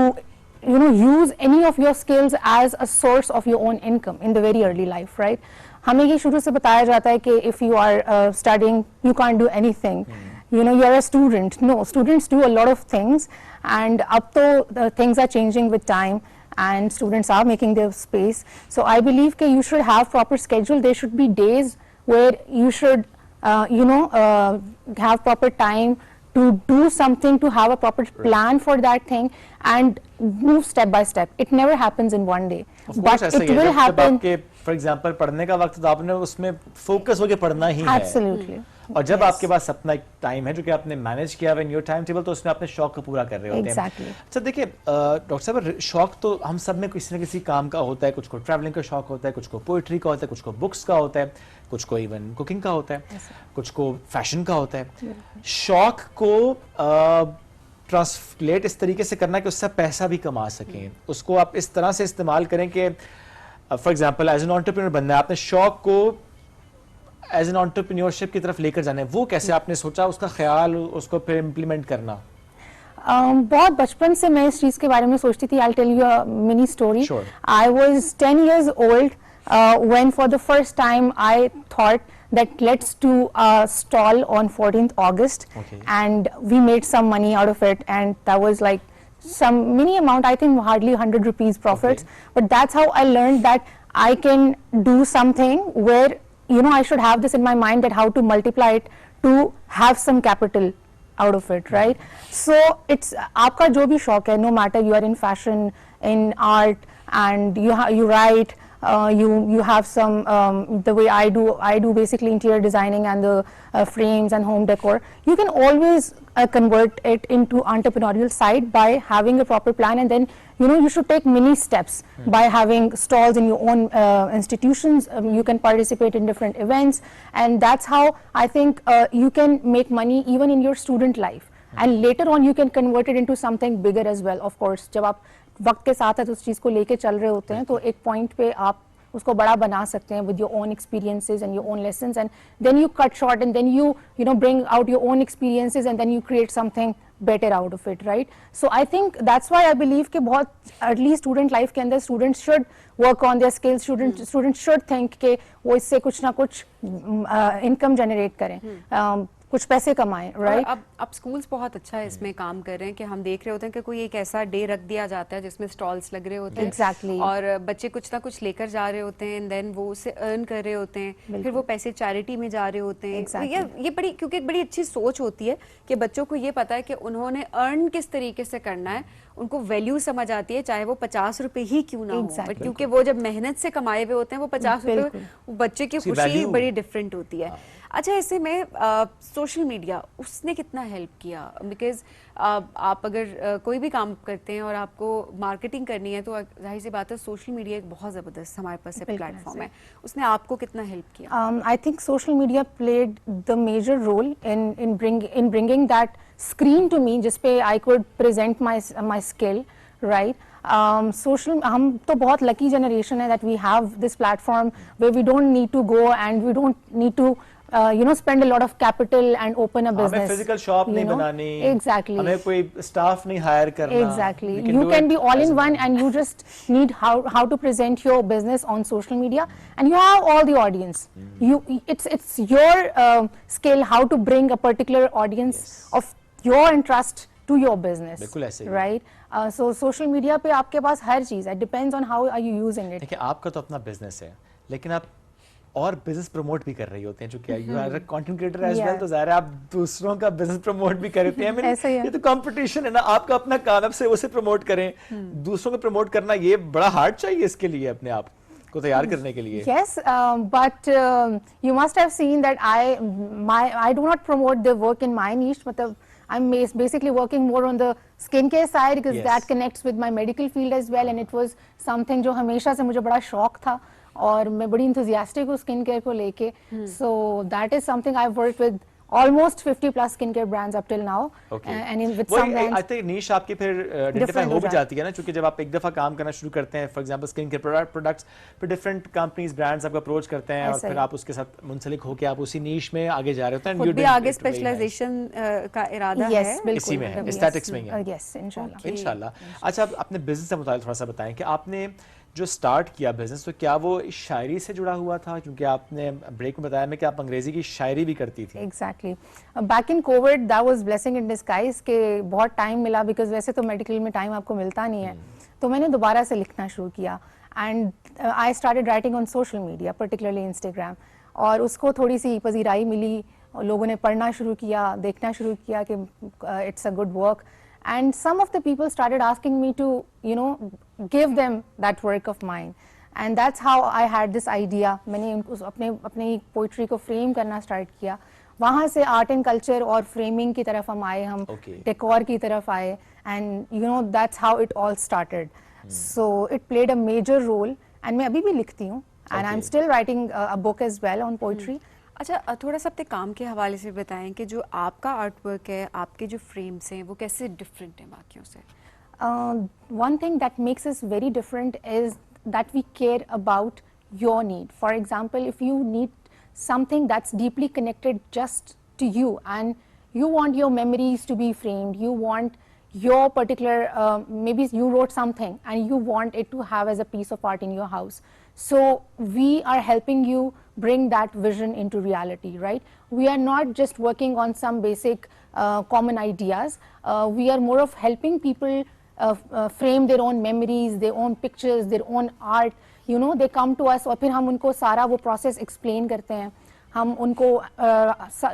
use any of your skills as a source of your own income in the very early life, right? हमें ये शुरू से बताया जाता है कि if you are studying you can't do anything, you are a student. No, students do a lot of things, and up to things are changing with time and students are making their space. So I believe that you should have proper schedule. There should be days where you should have proper time to do something, to have a proper plan for that thing and move step by step. It never happens in one day, but it will happen. For example पढ़ने का वक्त तो आपने उसमें focus होकर पढ़ना ही है। Absolutely. और जब आपके पास अपना एक टाइम है जो कि आपने मैनेज किया हुआ इन योर टाइम टेबल, तो उसमें अपने शौक को पूरा कर रहे होते हैं। अच्छा देखिए डॉक्टर साहब, शौक तो हम सब में किसी न किसी काम का होता है। कुछ को ट्रैवलिंग का शौक होता है, कुछ को पोइट्री का होता है, कुछ को बुक्स का होता है, कुछ को इवन कुकिंग का होता है, कुछ को फैशन का होता है। शौक को ट्रांसलेट इस तरीके से करना कि उससे पैसा भी कमा सकें, उसको आप इस तरह से इस्तेमाल करें कि for example as an entrepreneur बनना है, आपने शौक को एज एन एंटरप्रेन्योरशिप की तरफ लेकर जाना है, वो कैसे आपने सोचा, उसका ख्याल, उसको फिर इम्प्लीमेंट करना? बहुत बचपन से मैं इस चीज़ के बारे में सोचती थी। I'll tell you a mini story. Sure. I was 10 years old when for the first time I thought that let's do a stall on 14th August. Okay. And we made some money out of it, and that was like some mini amount, I think hardly 100 rupees profits. Okay. But that's how I learned that I can do something where I should have this in my mind, that how to multiply it to have some capital out of it, right? So it's आपका जो भी शौक है, no matter you are in fashion, in art, and you write, you have some the way I do basically interior designing and the frames and home decor. You can always convert it into entrepreneurial side by having a proper plan, and then you should take many steps by having stalls in your own institutions. You can participate in different events, and that's how I think you can make money even in your student life, and later on you can convert it into something bigger as well. Of course, जब आप वक्त के साथ उस चीज़ को लेके चल रहे होते हैं तो एक पॉइंट पे आप उसको बड़ा बना सकते हैं with your own experiences and your own lessons, and then you cut short and then you bring out your own experiences and then you create something better out of it, right? So I think that's why I believe कि बहुत early student life के अंदर students should work on their skills, students should think कि वो इससे कुछ ना कुछ income generate करें, कुछ पैसे कमाएं, राइट? अब स्कूल्स बहुत अच्छा है इसमें काम कर रहे हैं कि हम देख रहे होते हैं कि कोई एक ऐसा डे रख दिया जाता है जिसमें स्टॉल्स लग रहे होते हैं Exactly. और बच्चे कुछ ना कुछ लेकर जा रहे होते हैं, देन वो उससे अर्न कर रहे होते हैं, फिर वो पैसे चैरिटी में जा रहे होते हैं। Exactly. ये बड़ी, क्योंकि एक बड़ी अच्छी सोच होती है कि बच्चों को ये पता है कि उन्होंने अर्न किस तरीके से करना है, उनको वैल्यू समझ आती है, चाहे वो 50 रुपए ही क्यों ना हो, बट क्योंकि वो जब मेहनत से कमाए हुए होते हैं वो 50 रुपए, बच्चे की खुशी बड़ी डिफरेंट होती है। अच्छा, ऐसे में सोशल मीडिया उसने कितना हेल्प किया? बिकॉज आप अगर कोई भी काम करते हैं और आपको मार्केटिंग करनी है तो जाहिर सी बात है सोशल मीडिया एक बहुत ज़बरदस्त हमारे पास प्लेटफॉर्म है, उसने आपको कितना हेल्प किया? I think social media played the major role in bringing that screen to me, जिस पे I could present my skill, right? Social, हम तो बहुत lucky generation है that we have this platform where we don't need to go and we don't need to spend a lot of capital and open a business. हमें physical shop नहीं बनानी, exactly. हमें कोई staff नहीं hire करना. Exactly. You can be all in one, and you just need how to present your business on social media, and you have all the audience. It's your skill how to bring a particular audience of your interest to your business. बिल्कुल ऐसे ही. Right? So social media पे आपके पास हर चीज़ है. Depends on how are you using it. देखिए, आपका तो अपना business है, लेकिन आप और बिजनेस प्रमोट भी कर रही होते हैं, जो क्या you are content creator as well, तो ज़ाहिर है आप दूसरों का बिजनेस प्रमोट भी करते हैं। ये तो कंपटीशन है ना, आपका अपना काम है, उसे प्रमोट करें, दूसरों को प्रमोट करना ये बड़ा हार्ड चाहिए इसके लिए, अपने आप को तैयार करने के लिए। Yes, but you must have seen that I do not promote the work in my niche. मतलब I'm basically working more on the skincare side because that connects with my medical field as well, and it was something जो हमेशा से मुझे बड़ा शौक था और मैं बड़ी enthusiastic हूँ स्किन केयर को लेके, so that is something I've worked with almost 50+ skincare brands up till now, and with some brands. I think niche आपकी फिर identify हो भी जाती है ना, क्योंकि जब आप एक दफा काम करना शुरू करते हैं, for example skin care products, फिर different companies brands आपको अप्रोच करते हैं और फिर आप उसके साथ मुंसलिक होके आप उसी niche में आगे जा रहे होते हैं। खुद भी आगे स्पेशलाइजेशन का इरादा है इसी में है, एस्थेटिक्स में है। Yes, इंशाल्लाह। अच्छा, आप अपने बिजनेस से मुताल्लिक थोड़ा सा बताएं कि आपने जो स्टार्ट किया बिजनेस, तो क्या वो शायरी से जुड़ा हुआ था? क्योंकि आपने ब्रेक में बताया मैं कि आप अंग्रेजी की शायरी भी करती थी। Exactly. Back in COVID, that was blessing in disguise कि बहुत टाइम मिला, बिकॉज वैसे तो मेडिकल में टाइम आपको मिलता नहीं है, तो मैंने दोबारा से लिखना शुरू किया, and I started writing on social media, particularly Instagram, और उसको थोड़ी सी पजीराई मिली, लोगों ने पढ़ना शुरू किया, देखना शुरू किया कि it's a good work, and some of the people started asking me to give them that work of mine, and that's how I had this idea. मैंने उनको अपने पोइट्री को फ्रेम करना स्टार्ट किया, वहाँ से आर्ट एंड कल्चर और framing की तरफ हम आए, हम डेकोर की तरफ आए, and that's how it all started. So it played a major role, and मैं अभी भी लिखती हूँ, and I'm still writing a book as well on poetry. अच्छा, थोड़ा सा अपने काम के हवाले से बताएं कि जो आपका आर्ट वर्क है, आपके जो फ्रेम्स हैं, वो कैसे डिफरेंट हैं बाकियों से? One thing that makes us very different is that we care about your need. For example, if you need something that's deeply connected just to you, and you want your memories to be framed, you want your particular, maybe you wrote something and you want it to have as a piece of art in your house. So we are helping you bring that vision into reality, right? We are not just working on some basic common ideas. We are more of helping people frame their own memories, their own pictures, their own art. They come to us और फिर हम उनको सारा वो process explain करते हैं, हम उनको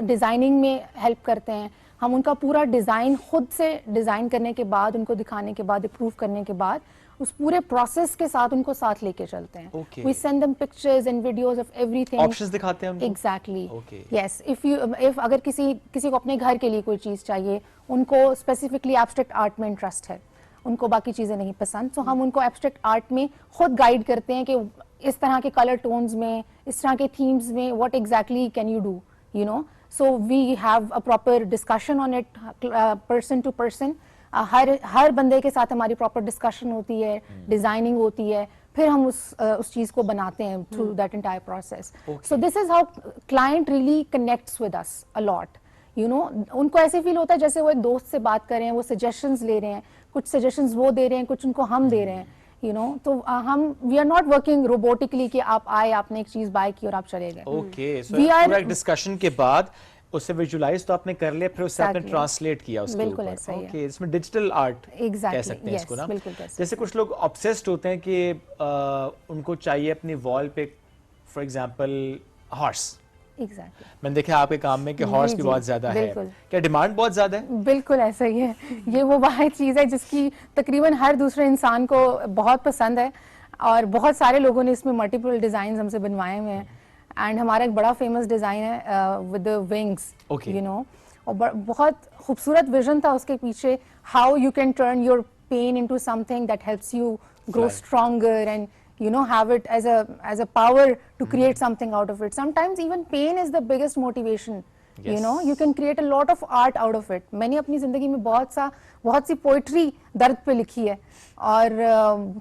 डिज़ाइनिंग में हेल्प करते हैं, हम उनका पूरा डिज़ाइन खुद से डिज़ाइन करने के बाद, उनको दिखाने के बाद, अप्रूव करने के बाद, उस पूरे प्रोसेस के साथ उनको साथ लेके चलते हैं। We send them pictures and videos of everything. Options दिखाते हैं उनको? Exactly. Yes. If अगर किसी को अपने घर के लिए कोई चीज़ चाहिए, उनको स्पेसिफिकली एब्स्ट्रैक्ट आर्ट में इंटरेस्ट है, उनको बाकी चीज़ें नहीं पसंद, तो हम उनको एब्स्ट्रैक्ट आर्ट में खुद गाइड करते हैं कि इस तरह के कलर टोन्स में, इस तरह के थीम्स में what exactly can you do, so we have a proper discussion on it, person to person. हर बंदे के साथ हमारी प्रॉपर डिस्कशन होती है, डिजाइनिंग होती है, फिर हम उस चीज़ को बनाते हैं through that entire process. So this is how client really connects with us a lot. उनको ऐसे फील होता है जैसे वो एक दोस्त से बात कर रहे हैं, वो सजेशंस ले रहे हैं, कुछ सजेशंस वो दे रहे हैं, कुछ उनको हम दे रहे हैं, तो हम वी आर नॉट वर्किंग रोबोटिकली कि आप आए, आपने एक चीज बाय की और आप चले गए. ओके, सो पूरा डिस्कशन के बाद उससे विजुलाइज तो आपने कर लिया, फिर उससे आपने ट्रांसलेट किया उसके बिल्कुल ऊपर। ऐसा ही है। ओके, इसमें डिजिटल आर्ट कह सकते हैं इसको ना। जैसे कुछ लोग ऑब्सेस्ड होते हैं कि उनको चाहिए अपनी वॉल पे फॉर एग्जांपल हॉर्स। एग्जैक्टली मैंने देखा आपके काम में कि हॉर्स भी बहुत ज्यादा है, क्या डिमांड बहुत ज्यादा है? बिल्कुल ऐसा ही है। ये वो वाहिद चीज़ है जिसकी तकरीबन हर दूसरे इंसान को बहुत पसंद है, और बहुत सारे लोगों ने इसमें मल्टीपल डिज़ाइन हमसे बनवाए हुए हैं। एंड हमारा एक बड़ा फेमस डिज़ाइन है विद विंग्स, यू नो, और बहुत खूबसूरत विजन था उसके पीछे, how you can turn your pain into something that helps you grow stronger and you know have it as a power to create something out of it. Sometimes even pain is the biggest motivation. You know, you can create a lot of art out of it. मैंने अपनी ज़िंदगी में बहुत सी poetry दर्द पे लिखी है, और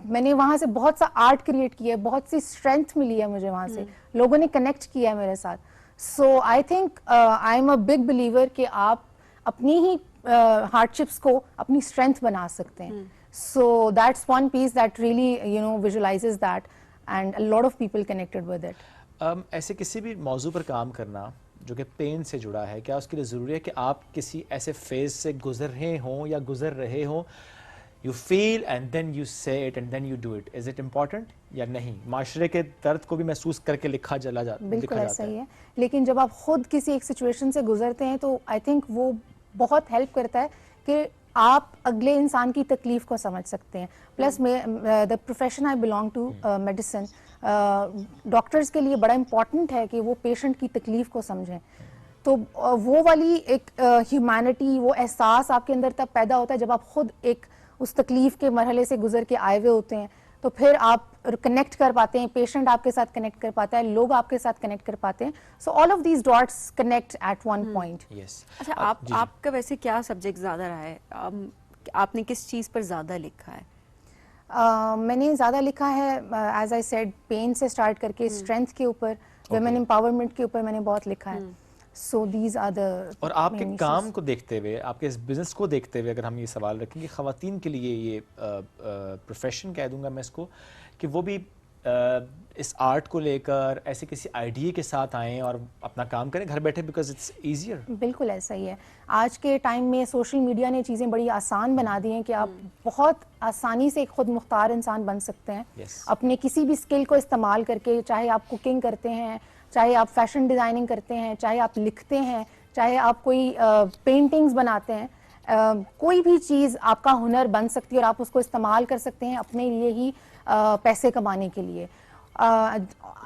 मैंने वहाँ से बहुत सा आर्ट क्रिएट किया है, बहुत सी स्ट्रेंथ मिली है मुझे वहाँ से, लोगों ने कनेक्ट किया है मेरे साथ। So I think I am a big believer कि आप अपनी ही हार्डशिप्स को अपनी स्ट्रेंथ बना सकते हैं। So that's one piece that really, you know, visualizes that, and a lot of people connected with it. ऐसे किसी भी मौजू पर काम करना जो कि पेन से जुड़ा है, क्या उसके लिए ज़रूरी है कि आप किसी ऐसे फेज से गुजर रहे हों या गुजर रहे हों, you feel and then you say it and then you do it? Is it important या नहीं? माशरे के दर्द को भी महसूस करके लिखा जाता है। बिल्कुल ऐसा ही है, लेकिन जब आप खुद किसी एक सिचुएशन से गुजरते हैं तो आई थिंक वो बहुत हेल्प करता है कि आप अगले इंसान की तकलीफ को समझ सकते हैं। Plus the profession I belong to medicine, doctors के लिए बड़ा इम्पॉर्टेंट है कि वो पेशेंट की तकलीफ को समझें। तो वो वाली एक ह्यूमैनिटी, वो एहसास आपके अंदर तब पैदा होता है जब आप खुद एक उस तकलीफ के मरहले से गुजर के आए हुए होते हैं, तो फिर आप कनेक्ट कर पाते हैं, पेशेंट आपके साथ कनेक्ट कर पाता है, लोग आपके साथ कनेक्ट कर पाते हैं। So all of these dots connect at one point. अच्छा, आपका वैसे क्या सब्जेक्ट ज़्यादा रहा है? आपने किस चीज़ पर ज़्यादा लिखा है? मैंने ज़्यादा लिखा है एज आई सेड, पेन से स्टार्ट करके स्ट्रेंथ के ऊपर, वुमेन एम्पावरमेंट के ऊपर मैंने बहुत लिखा है। So these are the और आपके काम को देखते हुए, आपके इस बिजनेस को देखते हुए अगर हम ये सवाल रखें कि ख़वातीन के लिए ये प्रोफेशन कह दूंगा मैं इसको, कि वो भी इस आर्ट को लेकर ऐसे किसी आइडिया के साथ आएँ और अपना काम करें घर बैठे, बिकॉज इट्स ईजियर। बिल्कुल ऐसा ही है। आज के टाइम में सोशल मीडिया ने चीज़ें बड़ी आसान बना दी हैं कि आप बहुत आसानी से एक खुद मुख्तार इंसान बन सकते हैं अपने किसी भी स्किल को इस्तेमाल करके, चाहे आप कुकिंग करते हैं, चाहे आप फैशन डिज़ाइनिंग करते हैं, चाहे आप लिखते हैं, चाहे आप कोई पेंटिंग्स बनाते हैं, कोई भी चीज़ आपका हुनर बन सकती है और आप उसको इस्तेमाल कर सकते हैं अपने लिए ही पैसे कमाने के लिए।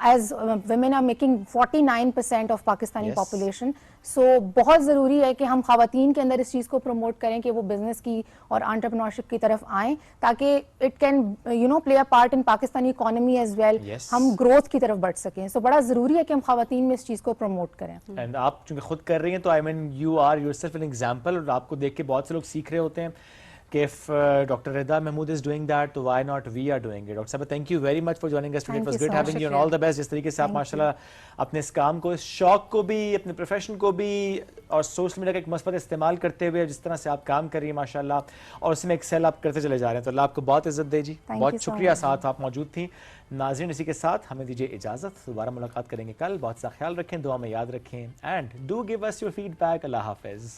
As women are making 49% of Pakistani population, so बहुत ज़रूरी है कि हम ख़वातीन के अंदर इस चीज़ को प्रमोट करें कि वो बिज़नेस की और एंटरप्रेन्योरशिप की तरफ आएँ, ताकि it can you know play a part in Pakistani economy as well, हम ग्रोथ की तरफ बढ़ सकें। सो बड़ा ज़रूरी है कि हम ख़वातीन में इस चीज़ को प्रमोट करें। एंड आप चूँकि खुद कर रही हैं तो I mean you are yourself an example, और आपको देख के बहुत से लोग सीख रहे होते हैं कि if Dr. Rida Mahmood is doing that, तो why not we are doing it? Dr. Sahaba, thank you very much for joining us today. It was great having you, and all the best. जिस तरीके से आप माशाल्लाह अपने इस काम को, इस शौक को भी, अपने प्रोफेशन को भी और सोशल मीडिया का एक मस्बत इस्तेमाल करते हुए जिस तरह से आप काम कर रही हैं माशाल्लाह, और उसमें एक्सेल आप करते चले जा रहे हैं, तो अल्लाह आपको बहुत इज्जत दे जी। बहुत शुक्रिया, साथ आप मौजूद थी। नाज़रीन, इसी के साथ हमें दीजिए इजाज़त, दोबारा मुलाकात करेंगे कल। बहुत सा ख्याल रखें, दुआ में याद रखें, and do give us your feedback. अल्लाह हाफ़िज़।